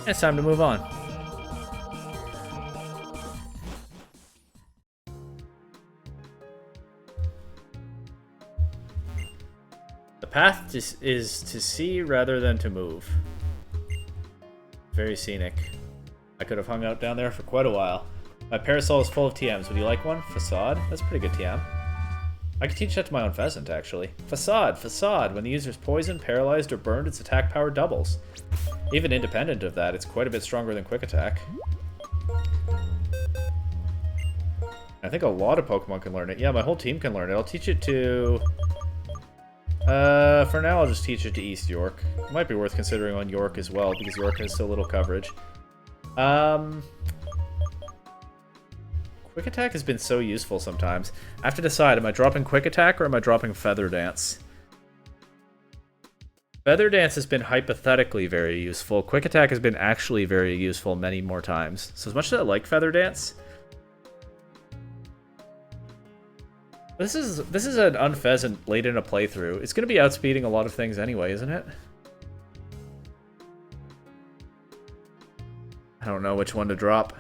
It's time to move on. The path is to see rather than to move. Very scenic. I could have hung out down there for quite a while. My parasol is full of TMs. Would you like one? Facade? That's a pretty good TM. I could teach that to my own pheasant, actually. Facade, facade. When the user's poisoned, paralyzed, or burned, its attack power doubles. Even independent of that, it's quite a bit stronger than quick attack. I think a lot of Pokemon can learn it. Yeah, my whole team can learn it. I'll teach it to... for now, I'll just teach it to East York. It might be worth considering on York as well, because York has so little coverage. Quick Attack has been so useful sometimes. I have to decide, am I dropping Quick Attack or am I dropping Feather Dance? Feather Dance has been hypothetically very useful. Quick Attack has been actually very useful many more times. So as much as I like Feather Dance... This is an unpheasant late in a playthrough. It's going to be outspeeding a lot of things anyway, isn't it? I don't know which one to drop.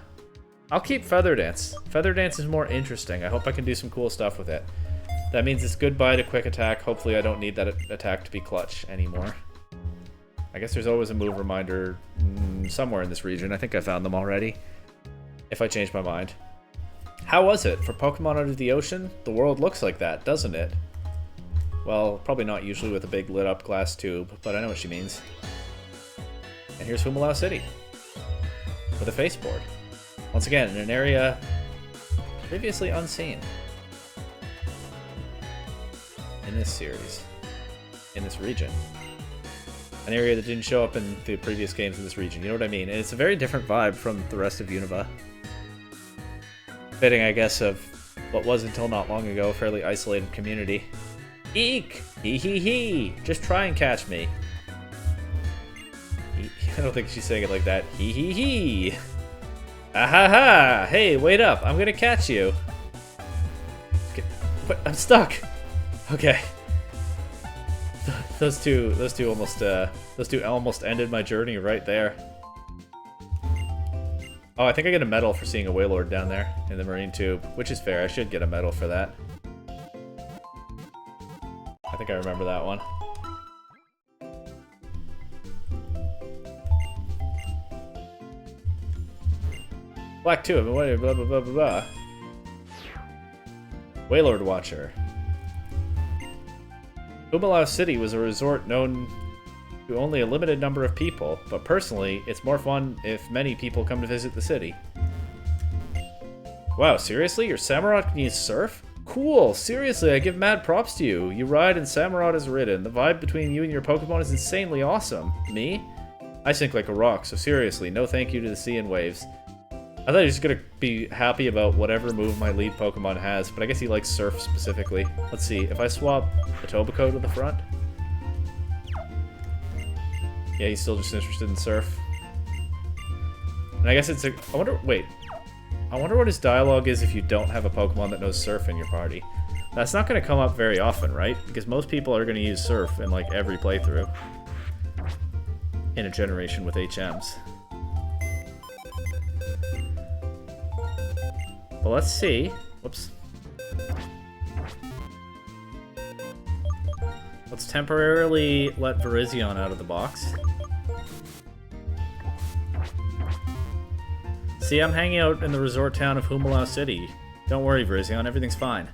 I'll keep Feather Dance. Feather Dance is more interesting. I hope I can do some cool stuff with it. That means it's goodbye to Quick Attack. Hopefully I don't need that attack to be clutch anymore. I guess there's always a move reminder somewhere in this region. I think I found them already. If I change my mind. How was it? For Pokemon Under the Ocean, the world looks like that, doesn't it? Well, probably not usually with a big lit up glass tube, but I know what she means. And here's Humilau City. With a face board. Once again, in an area previously unseen. In this series. In this region. An area that didn't show up in the previous games in this region, you know what I mean? And it's a very different vibe from the rest of Unova. Fitting, I guess, of what was until not long ago a fairly isolated community. Eek! Hee hee hee! Just try and catch me. I don't think she's saying it like that. Hee hee hee! Ah ha ha! Hey, wait up! I'm gonna catch you! Okay. What? I'm stuck! Okay. Those two almost ended my journey right there. Oh, I think I get a medal for seeing a Wailord down there in the marine tube, which is fair. I should get a medal for that. I think I remember that one. Black tube, blah blah blah blah blah. Wailord Watcher. Humilau City was a resort known to only a limited number of people, but personally, it's more fun if many people come to visit the city. Wow, seriously? Your Samurott can use surf? Cool! Seriously, I give mad props to you. You ride and Samurott is ridden. The vibe between you and your Pokemon is insanely awesome. Me? I sink like a rock, so seriously, no thank you to the sea and waves. I thought he was gonna be happy about whatever move my lead Pokemon has, but I guess he likes surf specifically. Let's see, if I swap the Tobacco to the front... Yeah, he's still just interested in surf. And I guess it's a... I wonder what his dialogue is if you don't have a Pokemon that knows surf in your party. That's not going to come up very often, right? Because most people are going to use surf in, like, every playthrough. In a generation with HMs. Well, let's see. Whoops. Let's temporarily let Virizion out of the box. See, I'm hanging out in the resort town of Humilau City. Don't worry, Virizion, everything's fine.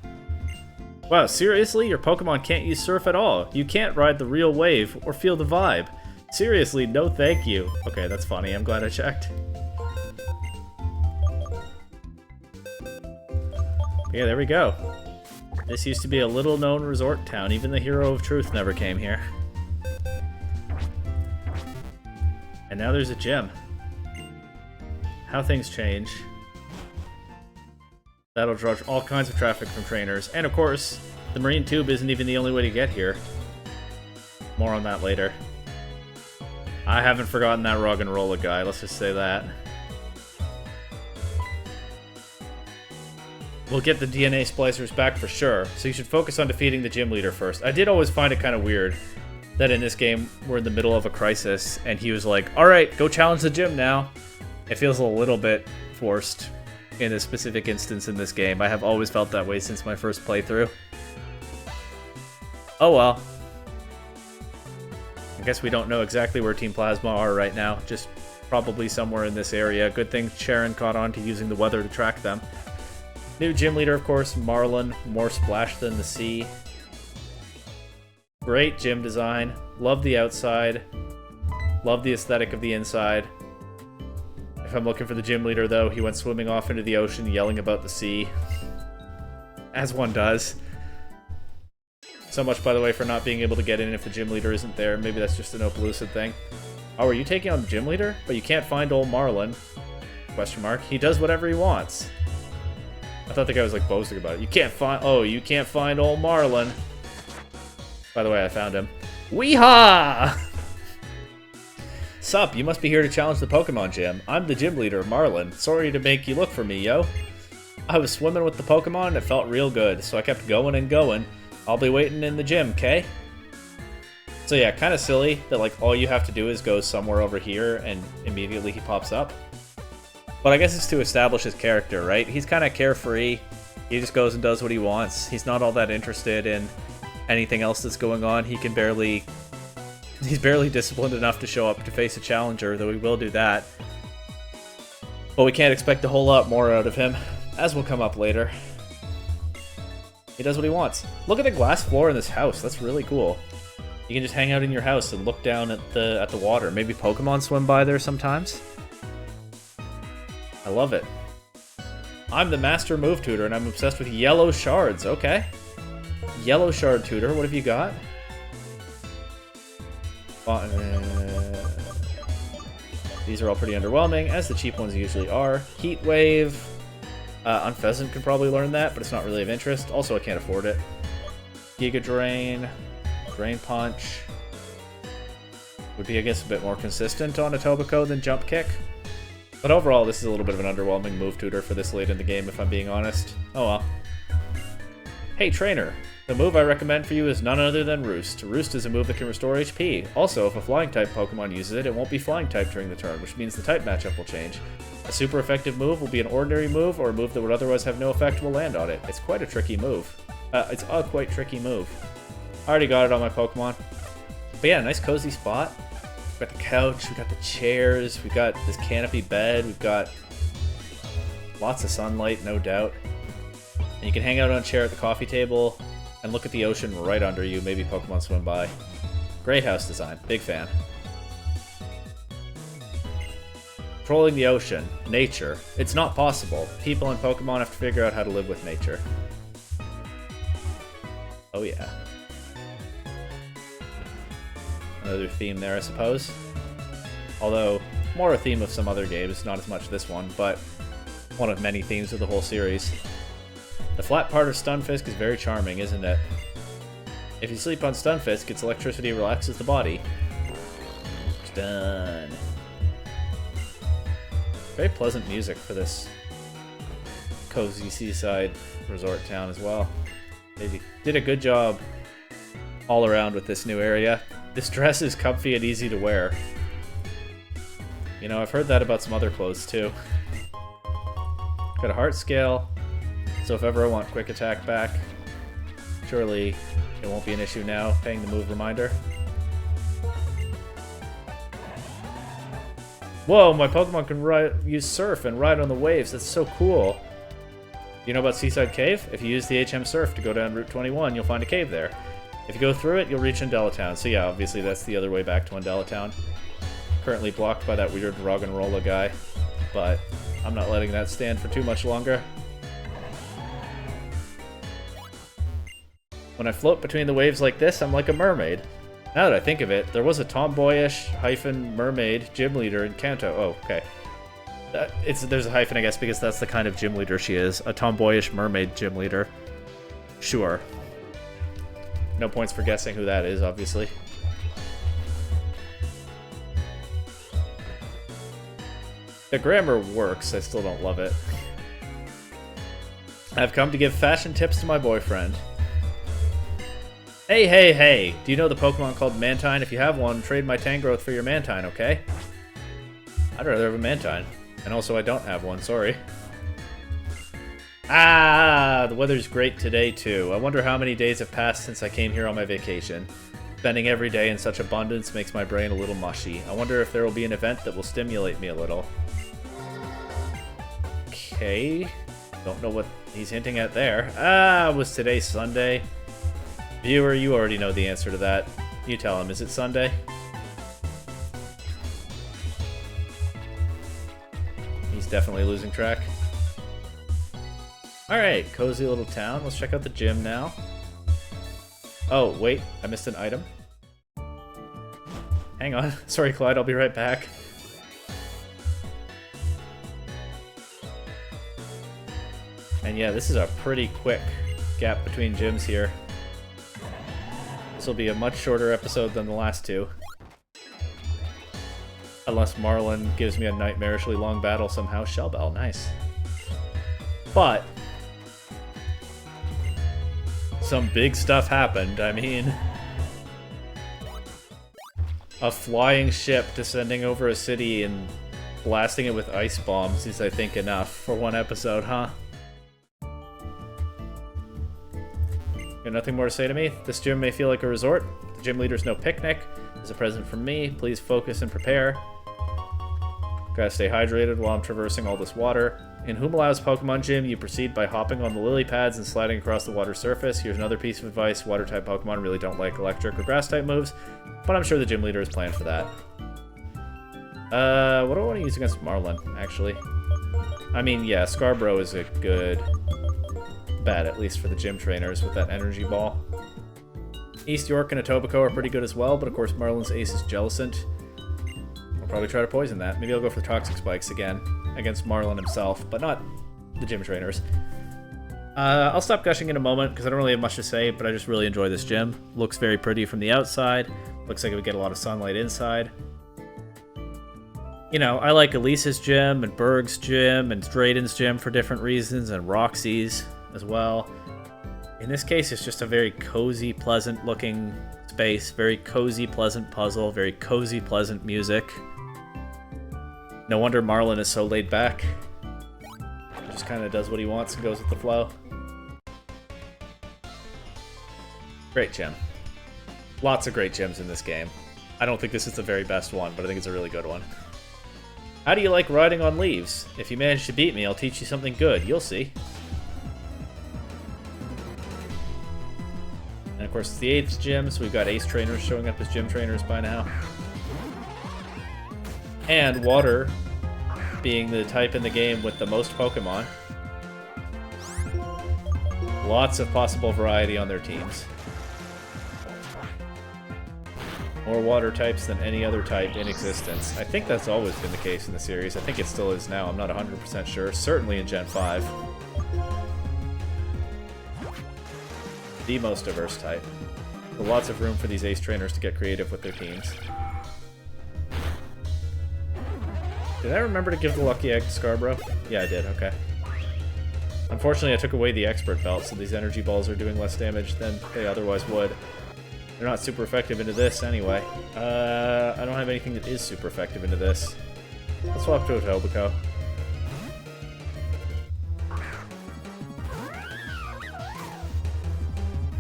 Wow, seriously? Your Pokemon can't use surf at all. You can't ride the real wave or feel the vibe. Seriously, no thank you. Okay, that's funny. I'm glad I checked. Yeah, there we go. This used to be a little-known resort town. Even the Hero of Truth never came here. And now there's a gym. How things change. That'll draw all kinds of traffic from trainers. And of course, the marine tube isn't even the only way to get here. More on that later. I haven't forgotten that Roggenrola guy, let's just say that. We'll get the DNA splicers back for sure, so you should focus on defeating the gym leader first. I did always find it kind of weird that in this game we're in the middle of a crisis and he was like, alright, go challenge the gym now. It feels a little bit forced in a specific instance in this game. I have always felt that way since my first playthrough. Oh well. I guess we don't know exactly where Team Plasma are right now. Just Probably somewhere in this area. Good thing Sharon caught on to using the weather to track them. New gym leader, of course, Marlin. More splash than the sea. Great gym design. Love the outside. Love the aesthetic of the inside. If I'm looking for the gym leader, though, he went swimming off into the ocean yelling about the sea. As one does. So much, by the way, for not being able to get in if the gym leader isn't there. Maybe that's just an Opaloosa thing. Oh, are you taking on the gym leader? But you can't find old Marlin. Question mark. He does whatever he wants. I thought the guy was like boasting about it. You can't find... Oh, you can't find old Marlin. By the way, I found him. Weehaw! Sup, you must be here to challenge the Pokemon gym. I'm the gym leader, Marlin. Sorry to make you look for me, yo. I was swimming with the Pokemon and it felt real good, so I kept going and going. I'll be waiting in the gym, okay? So yeah, kind of silly that like all you have to do is go somewhere over here and immediately he pops up. But I guess it's to establish his character, right? He's kind of carefree. He just goes and does what he wants. He's not all that interested in anything else that's going on. He's barely disciplined enough to show up to face a challenger, though he will do that. But we can't expect a whole lot more out of him, as will come up later. He does what he wants. Look at the glass floor in this house. That's really cool. You can just hang out in your house and look down at the water. Maybe Pokemon swim by there sometimes. I love it. I'm the master move tutor, and I'm obsessed with yellow shards. Okay. Yellow shard tutor. What have you got? These are all pretty underwhelming, as the cheap ones usually are. Heat Wave. Unpheasant can probably learn that, but it's not really of interest. Also, I can't afford it. Giga Drain. Drain Punch. Would be, I guess, a bit more consistent on a Tobacco than Jump Kick. But overall, this is a little bit of an underwhelming move tutor for this late in the game, if I'm being honest. Oh well. Hey, trainer. The move I recommend for you is none other than Roost. Roost is a move that can restore HP. Also, if a Flying-type Pokemon uses it, it won't be Flying-type during the turn, which means the type matchup will change. A super effective move will be an ordinary move, or a move that would otherwise have no effect will land on it. It's quite a tricky move. It's a quite tricky move. I already got it on my Pokemon. But yeah, nice cozy spot. We've got the couch, we've got the chairs, we've got this canopy bed, we've got lots of sunlight, no doubt. And you can hang out on a chair at the coffee table and look at the ocean right under you. Maybe Pokemon swim by. Great house design. Big fan. Controlling the ocean. Nature. It's not possible. People and Pokemon have to figure out how to live with nature. Oh yeah. Another theme there, I suppose. Although, more a theme of some other games, not as much this one, but one of many themes of the whole series. The flat part of Stunfisk is very charming, isn't it? If you sleep on Stunfisk, its electricity relaxes the body. Done. Very pleasant music for this cozy seaside resort town as well. They did a good job all around with this new area. This dress is comfy and easy to wear. You know, I've heard that about some other clothes too. Got a heart scale. So if ever I want quick attack back, surely it won't be an issue now, paying the move reminder. Whoa, my Pokemon can use Surf and ride on the waves. That's so cool. You know about Seaside Cave? If you use the HM Surf to go down Route 21, you'll find a cave there. If you go through it, you'll reach Undella Town. So yeah, obviously that's the other way back to Undella Town. Currently blocked by that weird Roggenrola guy, but I'm not letting that stand for too much longer. When I float between the waves like this, I'm like a mermaid. Now that I think of it, there was a tomboyish mermaid gym leader in Kanto. Oh, okay. There's a hyphen, I guess, because that's the kind of gym leader she is. A tomboyish mermaid gym leader. Sure. No points for guessing who that is, obviously. The grammar works, I still don't love it. I've come to give fashion tips to my boyfriend. Hey, hey, hey! Do you know the Pokemon called Mantine? If you have one, trade my Tangrowth for your Mantine, okay? I'd rather have a Mantine. And also, I don't have one, sorry. Ah, the weather's great today, too. I wonder how many days have passed since I came here on my vacation. Spending every day in such abundance makes my brain a little mushy. I wonder if there will be an event that will stimulate me a little. Okay. Don't know what he's hinting at there. Ah, was today Sunday? Viewer, you already know the answer to that. You tell him, is it Sunday? He's definitely losing track. Alright, cozy little town. Let's check out the gym now. Oh, wait, I missed an item. Hang on. Sorry, Clyde, I'll be right back. And yeah, this is a pretty quick gap between gyms here. This will be a much shorter episode than the last two. Unless Marlin gives me a nightmarishly long battle somehow. Shellbell, nice. But some big stuff happened. I mean, a flying ship descending over a city and blasting it with ice bombs is, I think, enough for one episode, huh? You have nothing more to say to me? This gym may feel like a resort. The gym leader's no picnic. As a present from me, please focus and prepare. Gotta stay hydrated while I'm traversing all this water. In Humilau's Pokemon Gym, you proceed by hopping on the lily pads and sliding across the water surface. Here's another piece of advice. Water-type Pokemon really don't like electric or grass-type moves, but I'm sure the gym leader has planned for that. What do I want to use against Marlin, actually? I mean, yeah, Scarborough is a good bet, at least for the gym trainers, with that energy ball. East York and Etobicoke are pretty good as well, but of course Marlin's ace is Jellicent. I'll probably try to poison that. Maybe I'll go for Toxic Spikes again, against Marlin himself, but not the gym trainers. I'll stop gushing in a moment, because I don't really have much to say, but I just really enjoy this gym. Looks very pretty from the outside. Looks like it would get a lot of sunlight inside. You know, I like Elise's gym, and Berg's gym, and Drayden's gym for different reasons, and Roxy's as well. In this case, it's just a very cozy, pleasant looking space, very cozy, pleasant puzzle, very cozy, pleasant music. No wonder Marlin is so laid back. He just kind of does what he wants and goes with the flow. Great gym. Lots of great gyms in this game. I don't think this is the very best one, but I think it's a really good one. How do you like riding on leaves? If you manage to beat me, I'll teach you something good. You'll see. And of course, it's the 8th gym, so we've got ace trainers showing up as gym trainers by now. And water being the type in the game with the most Pokemon. Lots of possible variety on their teams. More water types than any other type in existence. I think that's always been the case in the series. I think it still is now. I'm not 100% sure. Certainly in Gen 5. The most diverse type. So lots of room for these ace trainers to get creative with their teams. Did I remember to give the Lucky Egg to Scarborough? Yeah, I did. Okay. Unfortunately, I took away the Expert Belt, so these energy balls are doing less damage than they otherwise would. They're not super effective into this, anyway. I don't have anything that is super effective into this. Let's swap to Etobicoke.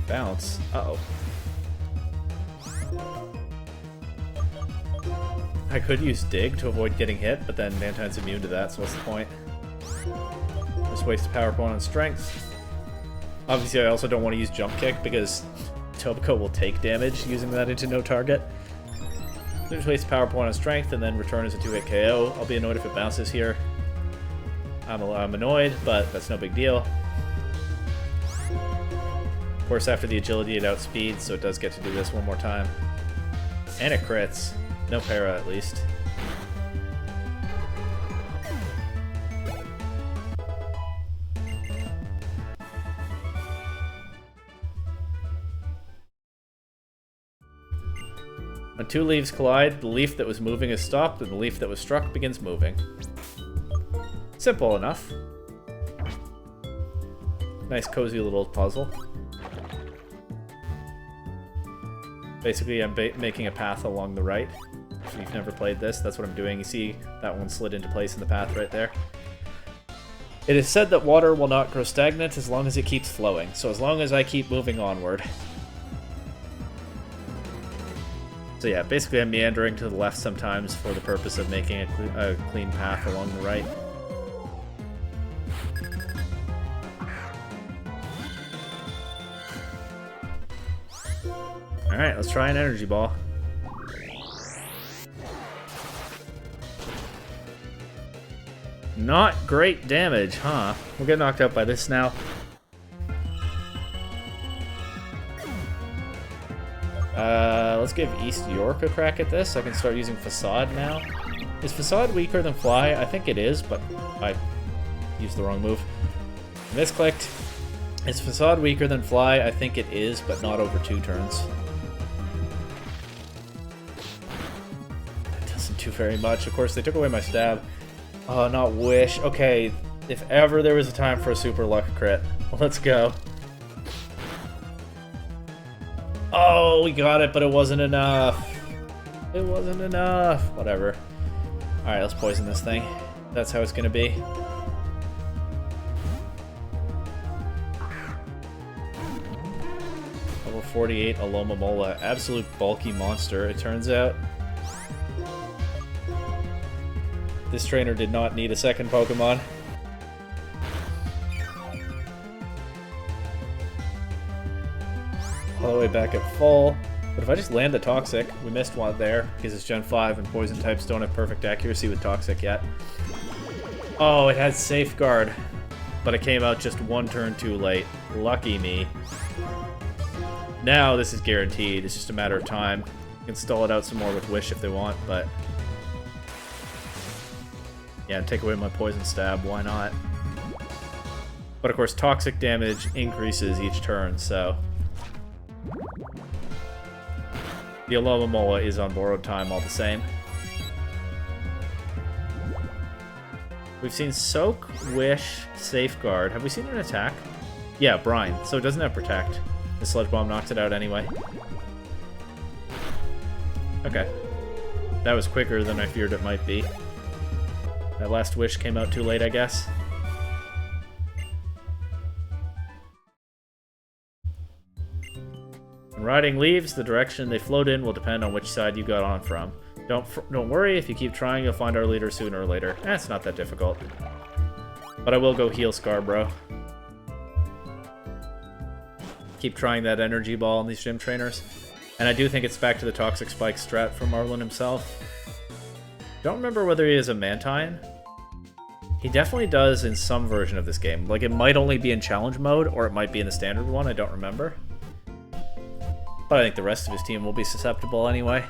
Bounce. Uh-oh. I could use Dig to avoid getting hit, but then Mantine's immune to that, so what's the point? Just waste a Power Point on Strength. Obviously, I also don't want to use Jump Kick, because Etobicoke will take damage using that into no target. So just waste a Power Point on Strength, and then return as a 2-hit KO. I'll be annoyed if it bounces here. I'm annoyed, but that's no big deal. Of course, after the agility, it outspeeds, so it does get to do this one more time. And it crits. No para, at least. When two leaves collide, the leaf that was moving is stopped, and the leaf that was struck begins moving. Simple enough. Nice, cozy little puzzle. Basically, I'm making a path along the right. If you've never played this, that's what I'm doing. You see that one slid into place in the path right there. It is said that water will not grow stagnant as long as it keeps flowing, so as long as I keep moving onward. So yeah, basically I'm meandering to the left sometimes for the purpose of making a clean path along the right. Alright, let's try an energy ball. Not great damage, huh? We'll get knocked out by this now. Let's give East York a crack at this. I can start using Facade now. Is Facade weaker than Fly? I think it is, but I used the wrong move. Misclicked. Is Facade weaker than Fly? I think it is, but not over 2 turns. That doesn't do very much. Of course, they took away my stab. Oh, not Wish. Okay, if ever there was a time for a super luck crit, let's go. Oh, we got it, but it wasn't enough. It wasn't enough. Whatever. Alright, let's poison this thing. That's how it's gonna be. Level 48, Alomomola. Absolute bulky monster, it turns out. This trainer did not need a second Pokemon. All the way back at full. But if I just land the Toxic, we missed one there because it's Gen 5 and Poison types don't have perfect accuracy with Toxic yet. Oh, it has Safeguard, but it came out just 1 turn too late. Lucky me. Now this is guaranteed. It's just a matter of time. You can stall it out some more with Wish if they want, but yeah, take away my Poison Stab, why not? But of course, Toxic damage increases each turn, so the Alomomola is on borrowed time all the same. We've seen Soak, Wish, Safeguard. Have we seen an attack? Yeah, Brine. So it doesn't have Protect. The Sludge Bomb knocks it out anyway. Okay. That was quicker than I feared it might be. That last Wish came out too late, I guess. When riding leaves, the direction they float in will depend on which side you got on from. Don't worry, if you keep trying, you'll find our leader sooner or later. It's not that difficult. But I will go heal Scarborough. Keep trying that energy ball on these gym trainers. And I do think it's back to the Toxic Spike strat from Marlin himself. Don't remember whether he has a Mantine. He definitely does in some version of this game. Like, it might only be in challenge mode, or it might be in the standard one, I don't remember. But I think the rest of his team will be susceptible anyway.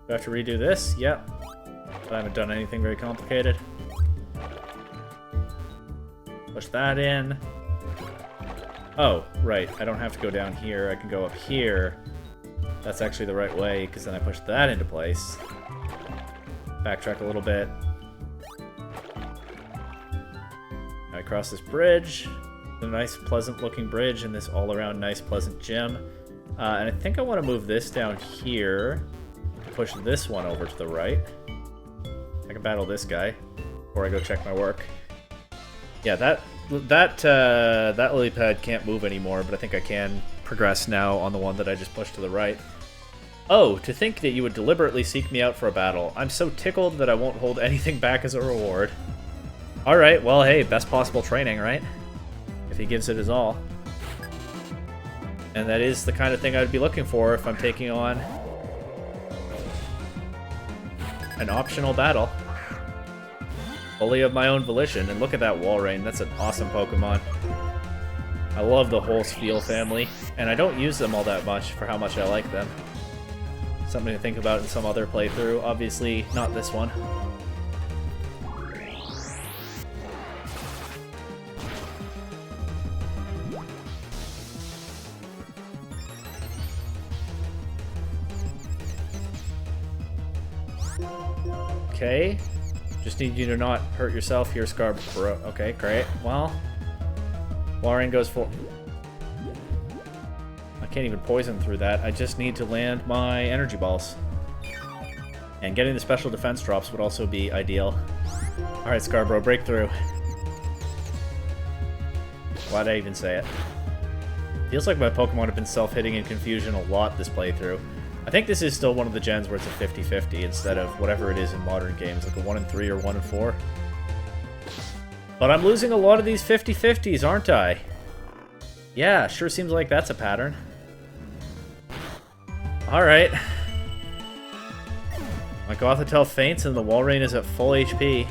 Do I have to redo this? Yep. But I haven't done anything very complicated. Push that in. Oh, right. I don't have to go down here. I can go up here. That's actually the right way, because then I push that into place. Backtrack a little bit. I cross this bridge. It's a nice, pleasant-looking bridge in this all-around nice, pleasant gym. And I think I want to move this down here. Push this one over to the right. I can battle this guy before I go check my work. Yeah, that lily pad can't move anymore, but I think I can progress now on the one that I just pushed to the right. Oh, to think that you would deliberately seek me out for a battle. I'm so tickled that I won't hold anything back as a reward. Alright, well, hey, best possible training, right? If he gives it his all. And that is the kind of thing I'd be looking for if I'm taking on an optional battle. Fully of my own volition. And look at that Walrein. That's an awesome Pokemon. I love the whole Spheal family. And I don't use them all that much for how much I like them. Something to think about in some other playthrough. Obviously, not this one. Okay. Just need you to not hurt yourself here, Scarborough. Okay, great. Well, Walrein goes for... can't even poison through that. I just need to land my energy balls. And getting the special defense drops would also be ideal. Alright, Scarborough, breakthrough. Why'd I even say it? Feels like my Pokemon have been self-hitting in confusion a lot this playthrough. I think this is still one of the gens where it's a 50-50 instead of whatever it is in modern games, like a 1 in 3 or 1 in 4. But I'm losing a lot of these 50-50s, aren't I? Yeah, sure seems like that's a pattern. Alright. My Gothitelle faints and the Walrein is at full HP.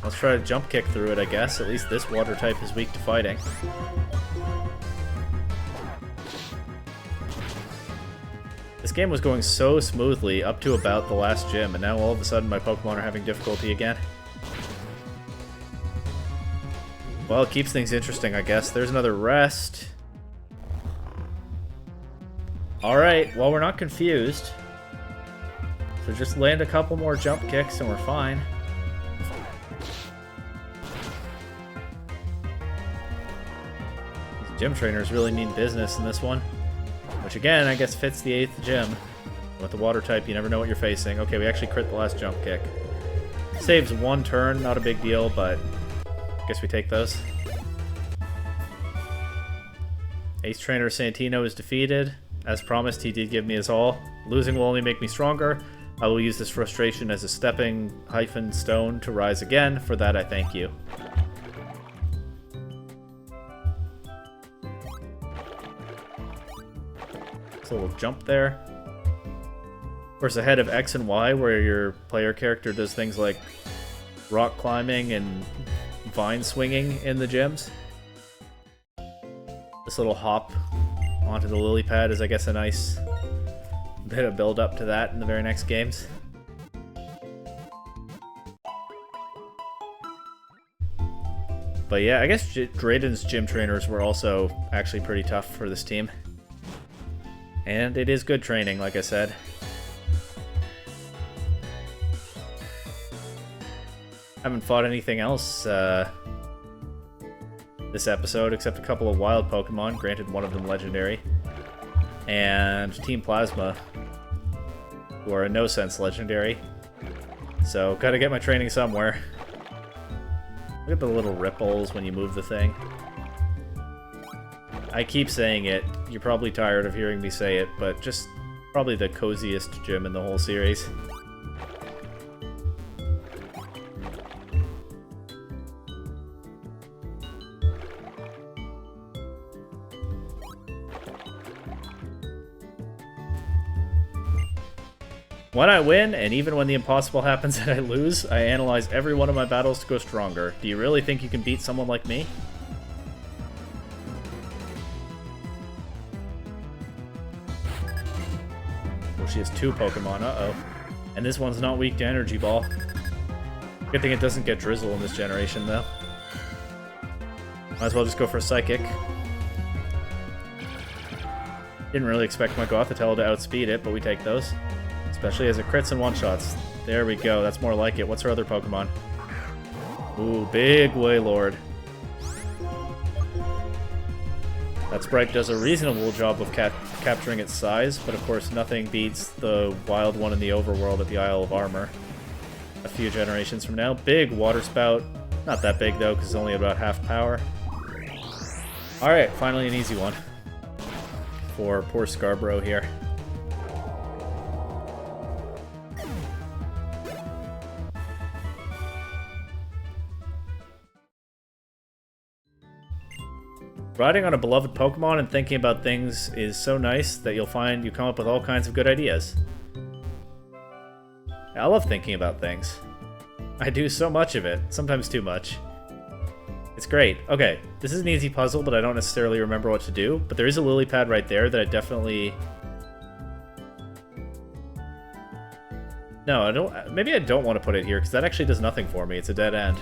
Let's try to jump kick through it, I guess. At least this water type is weak to fighting. This game was going so smoothly up to about the last gym, and now all of a sudden my Pokemon are having difficulty again. Well, it keeps things interesting, I guess. There's another rest. Alright, well, we're not confused. So just land a couple more jump kicks and we're fine. These gym trainers really mean business in this one. Which again, I guess fits the 8th gym. With the water type, you never know what you're facing. Okay, we actually crit the last jump kick. Saves 1 turn, not a big deal, but I guess we take those. Ace Trainer Santino is defeated. As promised, he did give me his all. Losing will only make me stronger. I will use this frustration as a stepping stone to rise again. For that, I thank you. So we'll jump there. Of course, ahead of X and Y, where your player character does things like rock climbing and vine swinging in the gyms. This little hop onto the lily pad is, I guess, a nice bit of build up to that in the very next games. But yeah, I guess Drayden's gym trainers were also actually pretty tough for this team. And it is good training, like I said. Haven't fought anything else this episode except a couple of wild Pokemon, granted one of them legendary. And Team Plasma, who are in no sense legendary. So, gotta get my training somewhere. Look at the little ripples when you move the thing. I keep saying it, you're probably tired of hearing me say it, but just probably the coziest gym in the whole series. When I win, and even when the impossible happens and I lose, I analyze every one of my battles to go stronger. Do you really think you can beat someone like me? Well, she has 2 Pokemon, uh-oh. And this one's not weak to Energy Ball. Good thing it doesn't get Drizzle in this generation, though. Might as well just go for a Psychic. Didn't really expect my Gothitelle to outspeed it, but we take those. Especially as it crits and one-shots. There we go, that's more like it. What's her other Pokemon? Ooh, big Wailord. That sprite does a reasonable job of capturing its size, but of course nothing beats the wild one in the overworld at the Isle of Armor. A few generations from now. Big Water Spout. Not that big though, because it's only about half power. Alright, finally an easy one. For poor Scarborough here. Riding on a beloved Pokemon and thinking about things is so nice that you'll find you come up with all kinds of good ideas. I love thinking about things. I do so much of it, sometimes too much. It's great. Okay, this is an easy puzzle, but I don't necessarily remember what to do. But there is a lily pad right there that I definitely... No, I don't. Maybe I don't want to put it here, because that actually does nothing for me. It's a dead end.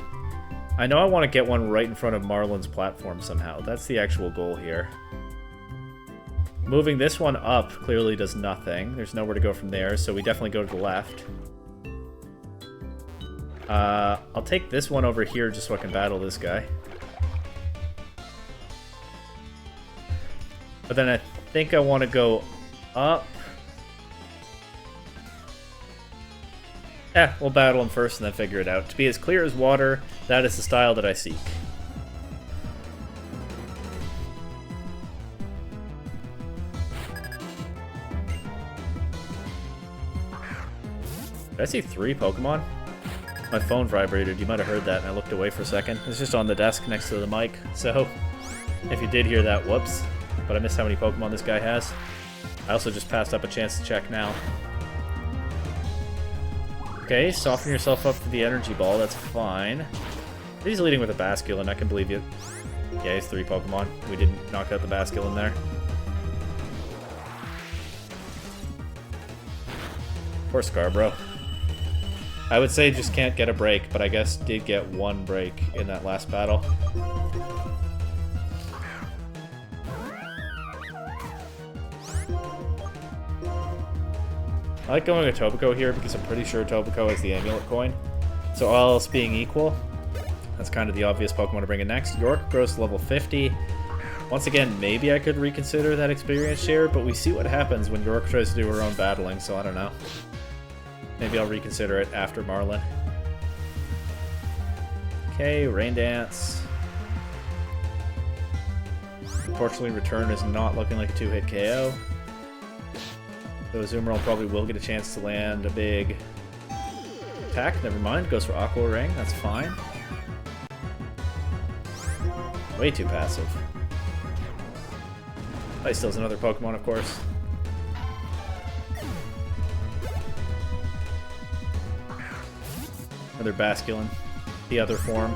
I know I want to get one right in front of Marlin's platform somehow. That's the actual goal here. Moving this one up clearly does nothing. There's nowhere to go from there, so we definitely go to the left. I'll take this one over here just so I can battle this guy. But then I think I want to go up. We'll battle him first and then figure it out. To be as clear as water, that is the style that I seek. Did I see 3 Pokemon? My phone vibrated. You might have heard that, and I looked away for a second. It's just on the desk next to the mic, so if you did hear that, whoops. But I missed how many Pokemon this guy has. I also just passed up a chance to check now. Okay, soften yourself up for the energy ball. That's fine. He's leading with a Basculin. I can believe you. Yeah, he's 3 Pokemon. We didn't knock out the Basculin there. Poor Scarborough. I would say just can't get a break, but I guess did get 1 break in that last battle. I like going with Tobacco here because I'm pretty sure Tobacco has the Amulet Coin. So all else being equal, that's kind of the obvious Pokemon to bring in next. York grows to level 50. Once again, maybe I could reconsider that experience share, but we see what happens when York tries to do her own battling, so I don't know. Maybe I'll reconsider it after Marlin. Okay, Rain Dance. Unfortunately, Return is not looking like a 2-hit KO. So Azumarill probably will get a chance to land a big attack. Never mind, goes for Aqua Ring. That's fine. Way too passive. He still has another Pokemon, of course. Another Basculin. The other form.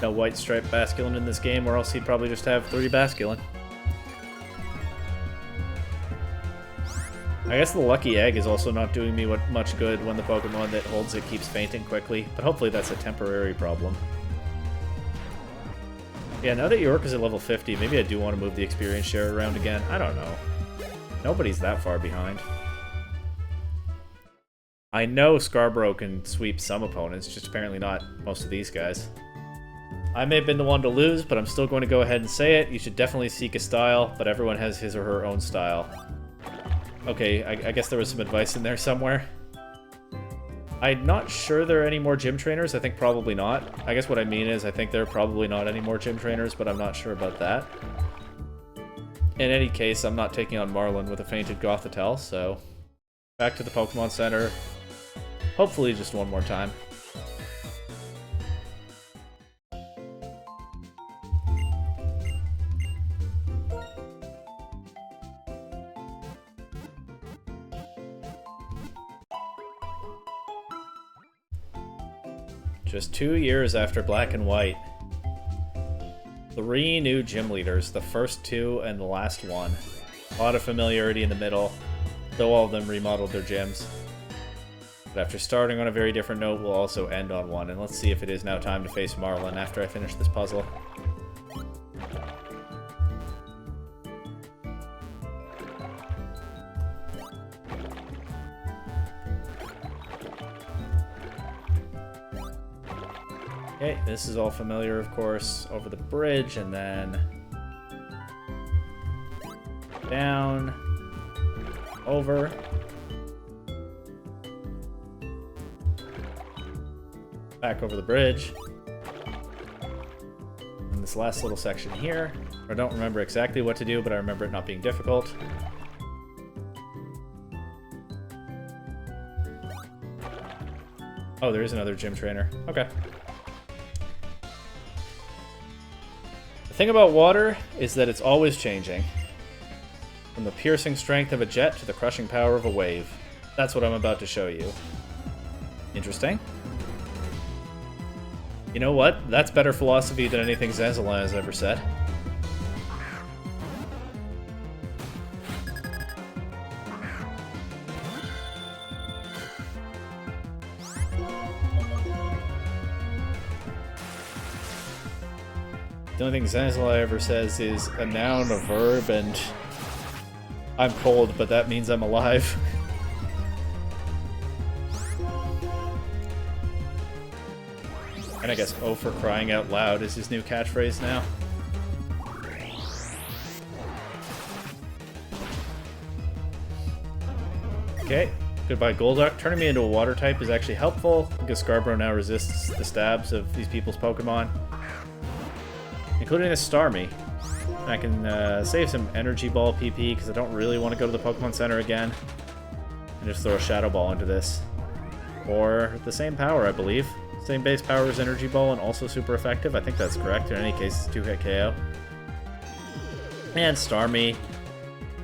No white striped Basculin in this game, or else he'd probably just have 3 Basculin. I guess the Lucky Egg is also not doing me much good when the Pokemon that holds it keeps fainting quickly, but hopefully that's a temporary problem. Yeah, now that York is at level 50, maybe I do want to move the experience share around again. I don't know. Nobody's that far behind. I know Scarborough can sweep some opponents, just apparently not most of these guys. I may have been the one to lose, but I'm still going to go ahead and say it. You should definitely seek a style, but everyone has his or her own style. Okay, I guess there was some advice in there somewhere. I'm not sure there are any more gym trainers. I think probably not. I guess what I mean is I think there are probably not any more gym trainers, but I'm not sure about that. In any case, I'm not taking on Marlin with a fainted Gothitelle, so back to the Pokemon Center. Hopefully just one more time. Just 2 years after Black and White. 3 new gym leaders, the first 2 and the last one. A lot of familiarity in the middle, though all of them remodeled their gyms. But after starting on a very different note, we'll also end on one, and let's see if it is now time to face Marlin after I finish this puzzle. Okay, this is all familiar, of course. Over the bridge, and then down, over. Back over the bridge. And this last little section here. I don't remember exactly what to do, but I remember it not being difficult. Oh, there is another gym trainer. Okay. The thing about water is that it's always changing. From the piercing strength of a jet to the crushing power of a wave. That's what I'm about to show you. Interesting. You know what? That's better philosophy than anything Zenzala has ever said. The only thing Zenzala ever says is a noun, a verb, and I'm cold, but that means I'm alive. And I guess "oh for crying out loud" is his new catchphrase now. Okay, goodbye Golduck. Turning me into a water type is actually helpful because Scarborough now resists the stabs of these people's Pokemon, including a Starmie. I can save some Energy Ball PP because I don't really want to go to the Pokemon Center again. And just throw a Shadow Ball into this. Or the same power, I believe. Same base power as Energy Ball and also super effective. I think that's correct. In any case, it's 2-hit KO. And Starmie.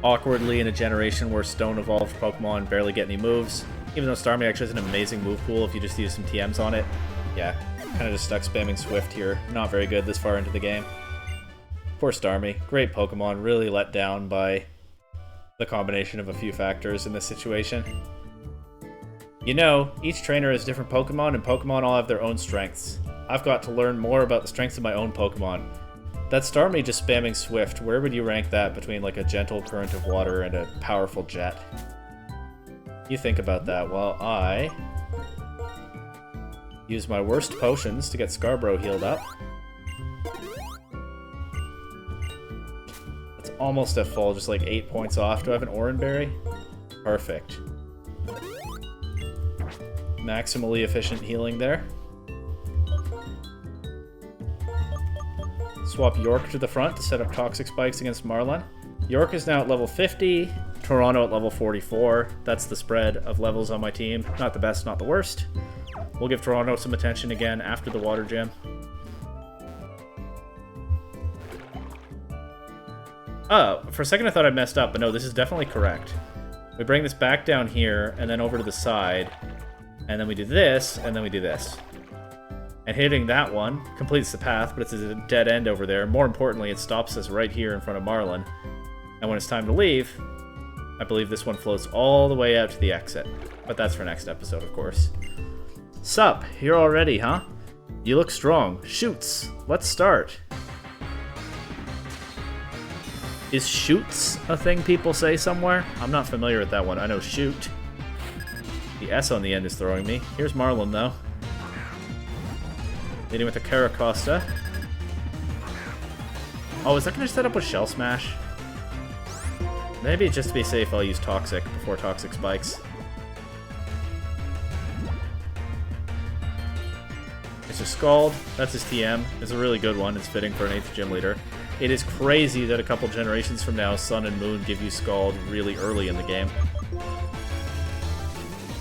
Awkwardly in a generation where Stone Evolved Pokemon barely get any moves. Even though Starmie actually has an amazing move pool if you just use some TMs on it. Yeah, kind of just stuck spamming Swift here. Not very good this far into the game. Poor Starmie. Great Pokemon, really let down by the combination of a few factors in this situation. You know, each trainer has different Pokemon, and Pokemon all have their own strengths. I've got to learn more about the strengths of my own Pokemon. That Starmie just spamming Swift, where would you rank that between like a gentle current of water and a powerful jet? You think about that while I use my worst potions to get Scarborough healed up. It's almost at full, just like 8 points off. Do I have an Oranberry? Perfect. Maximally efficient healing there. Swap York to the front to set up Toxic Spikes against Marlin. York is now at level 50, Toronto at level 44. That's the spread of levels on my team. Not the best, not the worst. We'll give Toronto some attention again after the Water Gym. Oh, for a second I thought I messed up, but no, this is definitely correct. We bring this back down here, and then over to the side, and then we do this, and then we do this. And hitting that one completes the path, but it's a dead end over there. More importantly, it stops us right here in front of Marlin. And when it's time to leave, I believe this one floats all the way out to the exit. But that's for next episode, of course. Sup, here already, huh? You look strong. Shoots. Let's start. Is shoots a thing people say somewhere? I'm not familiar with that one. I know shoot. The S on the end is throwing me. Here's Marlin, though. Leading with a Caracosta. Oh, is that going to set up with Shell Smash? Maybe just to be safe, I'll use Toxic before Toxic Spikes. It's a Scald. That's his TM. It's a really good one. It's fitting for an 8th gym leader. It is crazy that a couple generations from now, Sun and Moon give you Scald really early in the game.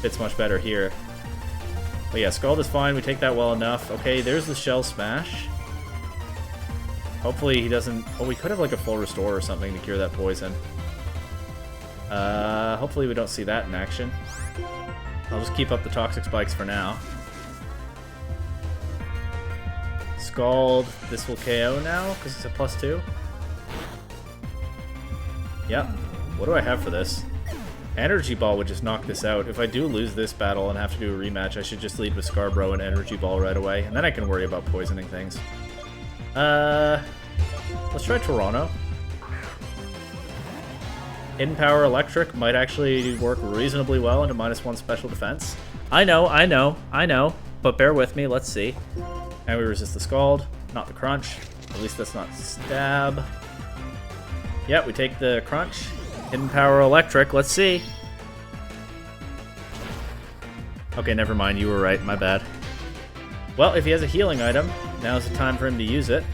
Fits much better here. But yeah, Scald is fine. We take that well enough. Okay, there's the Shell Smash. Hopefully he doesn't... Oh, we could have like a full restore or something to cure that poison. Hopefully we don't see that in action. I'll just keep up the Toxic Spikes for now. Scald. This will KO now because it's a +2. Yep. What do I have for this? Energy Ball would just knock this out. If I do lose this battle and have to do a rematch, I should just lead with Scarborough and Energy Ball right away, and then I can worry about poisoning things. Let's try Toronto. Hidden Power Electric might actually work reasonably well into -1 special defense. I know, but bear with me, let's see. And we resist the Scald, not the Crunch. At least that's not Stab. Yeah, we take the Crunch. Hidden Power Electric, let's see. Okay, never mind, you were right, my bad. Well, if he has a healing item, now's the time for him to use it.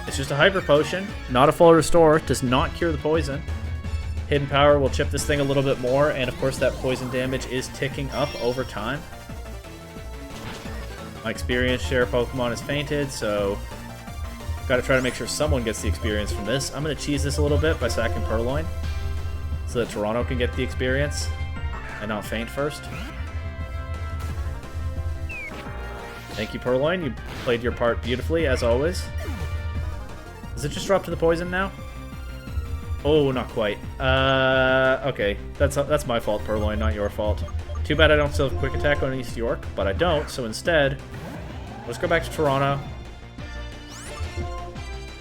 It's just a Hyper Potion, not a full restore, does not cure the poison. Hidden Power will chip this thing a little bit more, and of course that poison damage is ticking up over time. My experience share Pokemon is fainted, so gotta try to make sure someone gets the experience from this. I'm gonna cheese this a little bit by sacking Purloin, so that Toronto can get the experience and not faint first. Thank you, Purloin. You played your part beautifully, as always. Does it just drop to the poison now? Oh, not quite. Okay. That's my fault, Purloin, not your fault. Too bad I don't still have Quick Attack on East York, but I don't, so instead, let's go back to Toronto.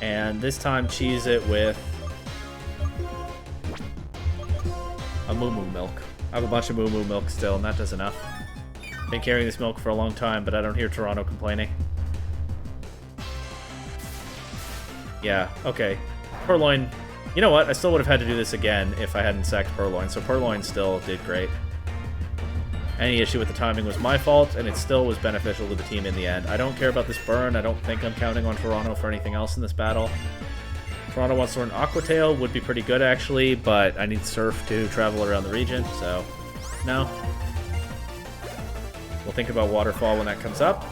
And this time, cheese it with a Moo Moo Milk. I have a bunch of Moo Moo Milk still, and that does enough. Been carrying this milk for a long time, but I don't hear Toronto complaining. Yeah, okay. Purloin... You know what? I still would have had to do this again if I hadn't sacked Purloin, so Purloin still did great. Any issue with the timing was my fault, and it still was beneficial to the team in the end. I don't care about this burn. I don't think I'm counting on Toronto for anything else in this battle. Toronto wants to learn Aqua Tail, would be pretty good actually, but I need Surf to travel around the region, so no. We'll think about Waterfall when that comes up.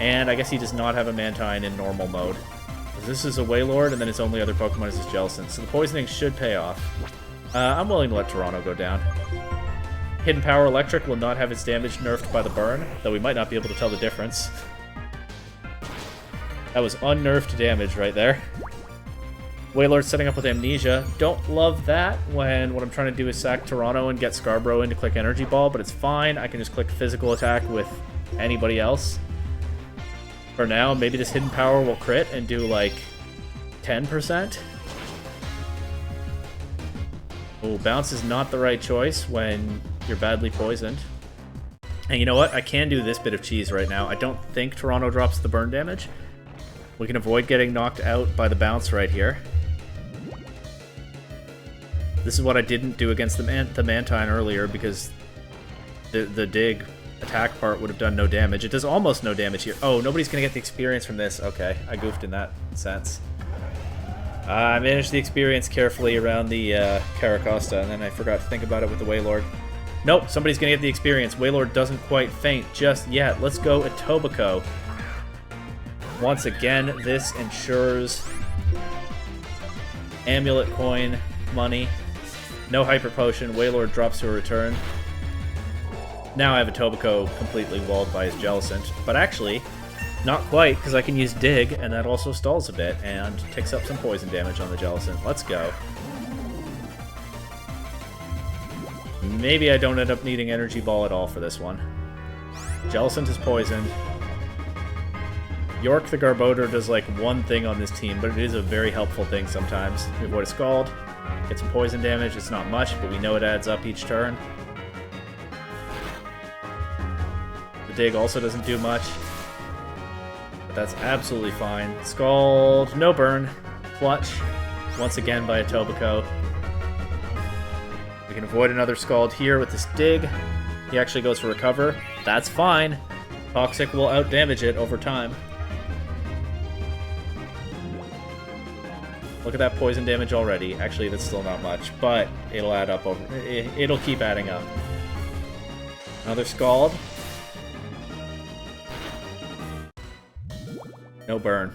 And I guess he does not have a Mantine in normal mode. This is a Wailord, and then his only other Pokemon is his Jellicent, so the poisoning should pay off. I'm willing to let Toronto go down. Hidden Power Electric will not have its damage nerfed by the burn, though we might not be able to tell the difference. That was unnerfed damage right there. Wailord setting up with Amnesia. Don't love that when what I'm trying to do is sack Toronto and get Scarborough in to click Energy Ball, but it's fine. I can just click Physical Attack with anybody else. For now, maybe this Hidden Power will crit and do like 10%. Oh, Bounce is not the right choice when you're badly poisoned. And you know what? I can do this bit of cheese right now. I don't think Toronto drops the burn damage. We can avoid getting knocked out by the Bounce right here. This is what I didn't do against the Mantine earlier because the dig attack part would have done no damage. It does almost no damage here. Oh, nobody's going to get the experience from this. Okay, I goofed in that sense. I managed the experience carefully around the Caracosta, and then I forgot to think about it with the Wailord. Nope, somebody's going to get the experience. Wailord doesn't quite faint just yet. Let's go Etobicoke. Once again, this ensures Amulet Coin money. No Hyper Potion. Wailord drops to a return. Now I have Etobicoke completely walled by his Jellicent. But actually, not quite, because I can use Dig, and that also stalls a bit, and takes up some poison damage on the Jellicent. Let's go. Maybe I don't end up needing Energy Ball at all for this one. Jellicent is poisoned. York the Garbodor does like one thing on this team, but it is a very helpful thing sometimes. We avoid a Scald, get some poison damage. It's not much, but we know it adds up each turn. The Dig also doesn't do much, but that's absolutely fine. Scald, no burn. Clutch, once again by Etobicoke. We can avoid another Scald here with this Dig. He actually goes for Recover. That's fine. Toxic will outdamage it over time. Look at that poison damage already. Actually, that's still not much, but it'll add up over... It'll keep adding up. Another Scald. No burn.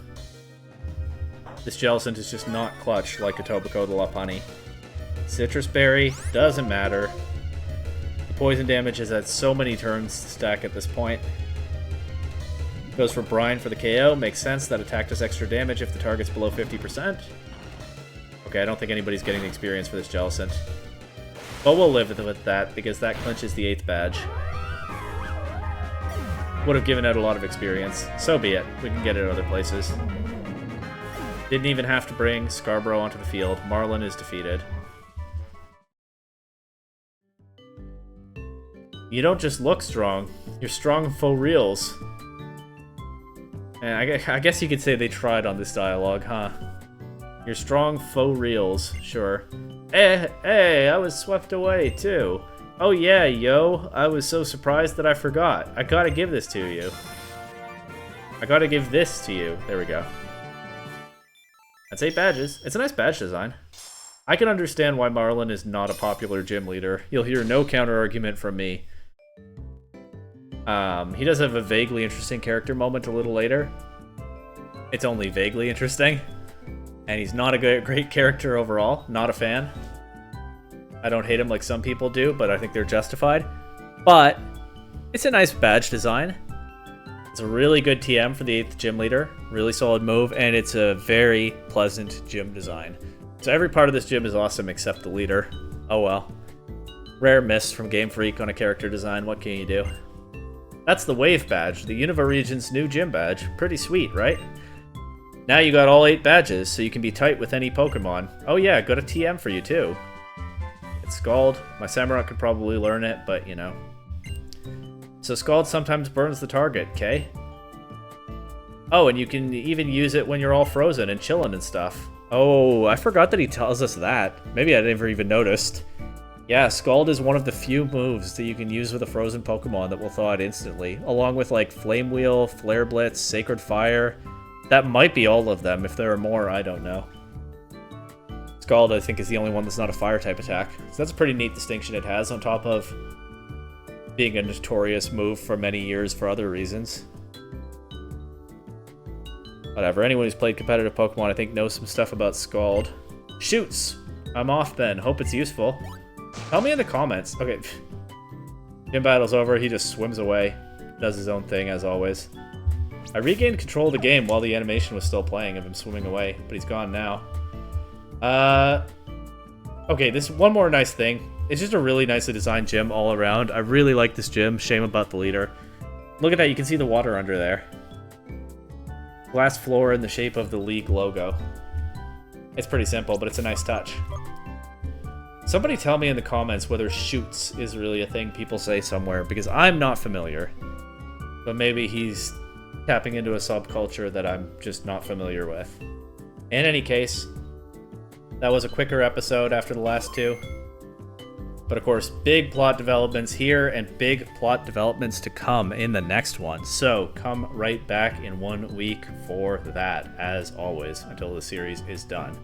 This Jellicent is just not clutch like Etobicoke the Lopunny. Citrus Berry, doesn't matter. The poison damage has had so many turns to stack at this point. Goes for Brine for the KO. Makes sense, that attack does extra damage if the target's below 50%. Okay, I don't think anybody's getting the experience for this Jellicent. But we'll live with that, because that clinches the 8th badge. Would have given out a lot of experience. So be it. We can get it other places. Didn't even have to bring Scarborough onto the field. Marlin is defeated. You don't just look strong. You're strong for reals. And I guess you could say they tried on this dialogue, huh? You're strong faux reals, sure. Hey, I was swept away, too. Oh yeah, yo, I was so surprised that I forgot. I gotta give this to you. I gotta give this to you. There we go. That's 8 badges. It's a nice badge design. I can understand why Marlin is not a popular gym leader. You'll hear no counter-argument from me. He does have a vaguely interesting character moment a little later. It's only vaguely interesting. And he's not a great character overall. Not a fan. I don't hate him like some people do, but I think they're justified. But it's a nice badge design. It's a really good TM for the 8th gym leader. Really solid move, and it's a very pleasant gym design. So every part of this gym is awesome except the leader. Oh well. Rare miss from Game Freak on a character design. What can you do? That's the Wave badge, the Unova region's new gym badge. Pretty sweet, right? Now you got all 8 badges, so you can be tight with any Pokemon. Oh yeah, got a TM for you too. It's Scald. My Samurott could probably learn it, but you know. So Scald sometimes burns the target, okay? Oh, and you can even use it when you're all frozen and chilling and stuff. Oh, I forgot that he tells us that. Maybe I never even noticed. Yeah, Scald is one of the few moves that you can use with a frozen Pokemon that will thaw it instantly, along with like Flame Wheel, Flare Blitz, Sacred Fire. That might be all of them. If there are more, I don't know. Scald, I think, is the only one that's not a fire-type attack. So that's a pretty neat distinction it has, on top of being a notorious move for many years for other reasons. Whatever, anyone who's played competitive Pokemon, I think, knows some stuff about Scald. Shoots! I'm off then. Hope it's useful. Tell me in the comments. Okay. Gym battle's over. He just swims away. Does his own thing, as always. I regained control of the game while the animation was still playing of him swimming away, but he's gone now. Okay, this one more nice thing. It's just a really nicely designed gym all around. I really like this gym. Shame about the leader. Look at that. You can see the water under there. Glass floor in the shape of the league logo. It's pretty simple, but it's a nice touch. Somebody tell me in the comments whether shoots is really a thing people say somewhere, because I'm not familiar. But maybe he's tapping into a subculture that I'm just not familiar with. In any case, that was a quicker episode after the last two. But of course, big plot developments here and big plot developments to come in the next one. So come right back in 1 week for that, as always, until the series is done.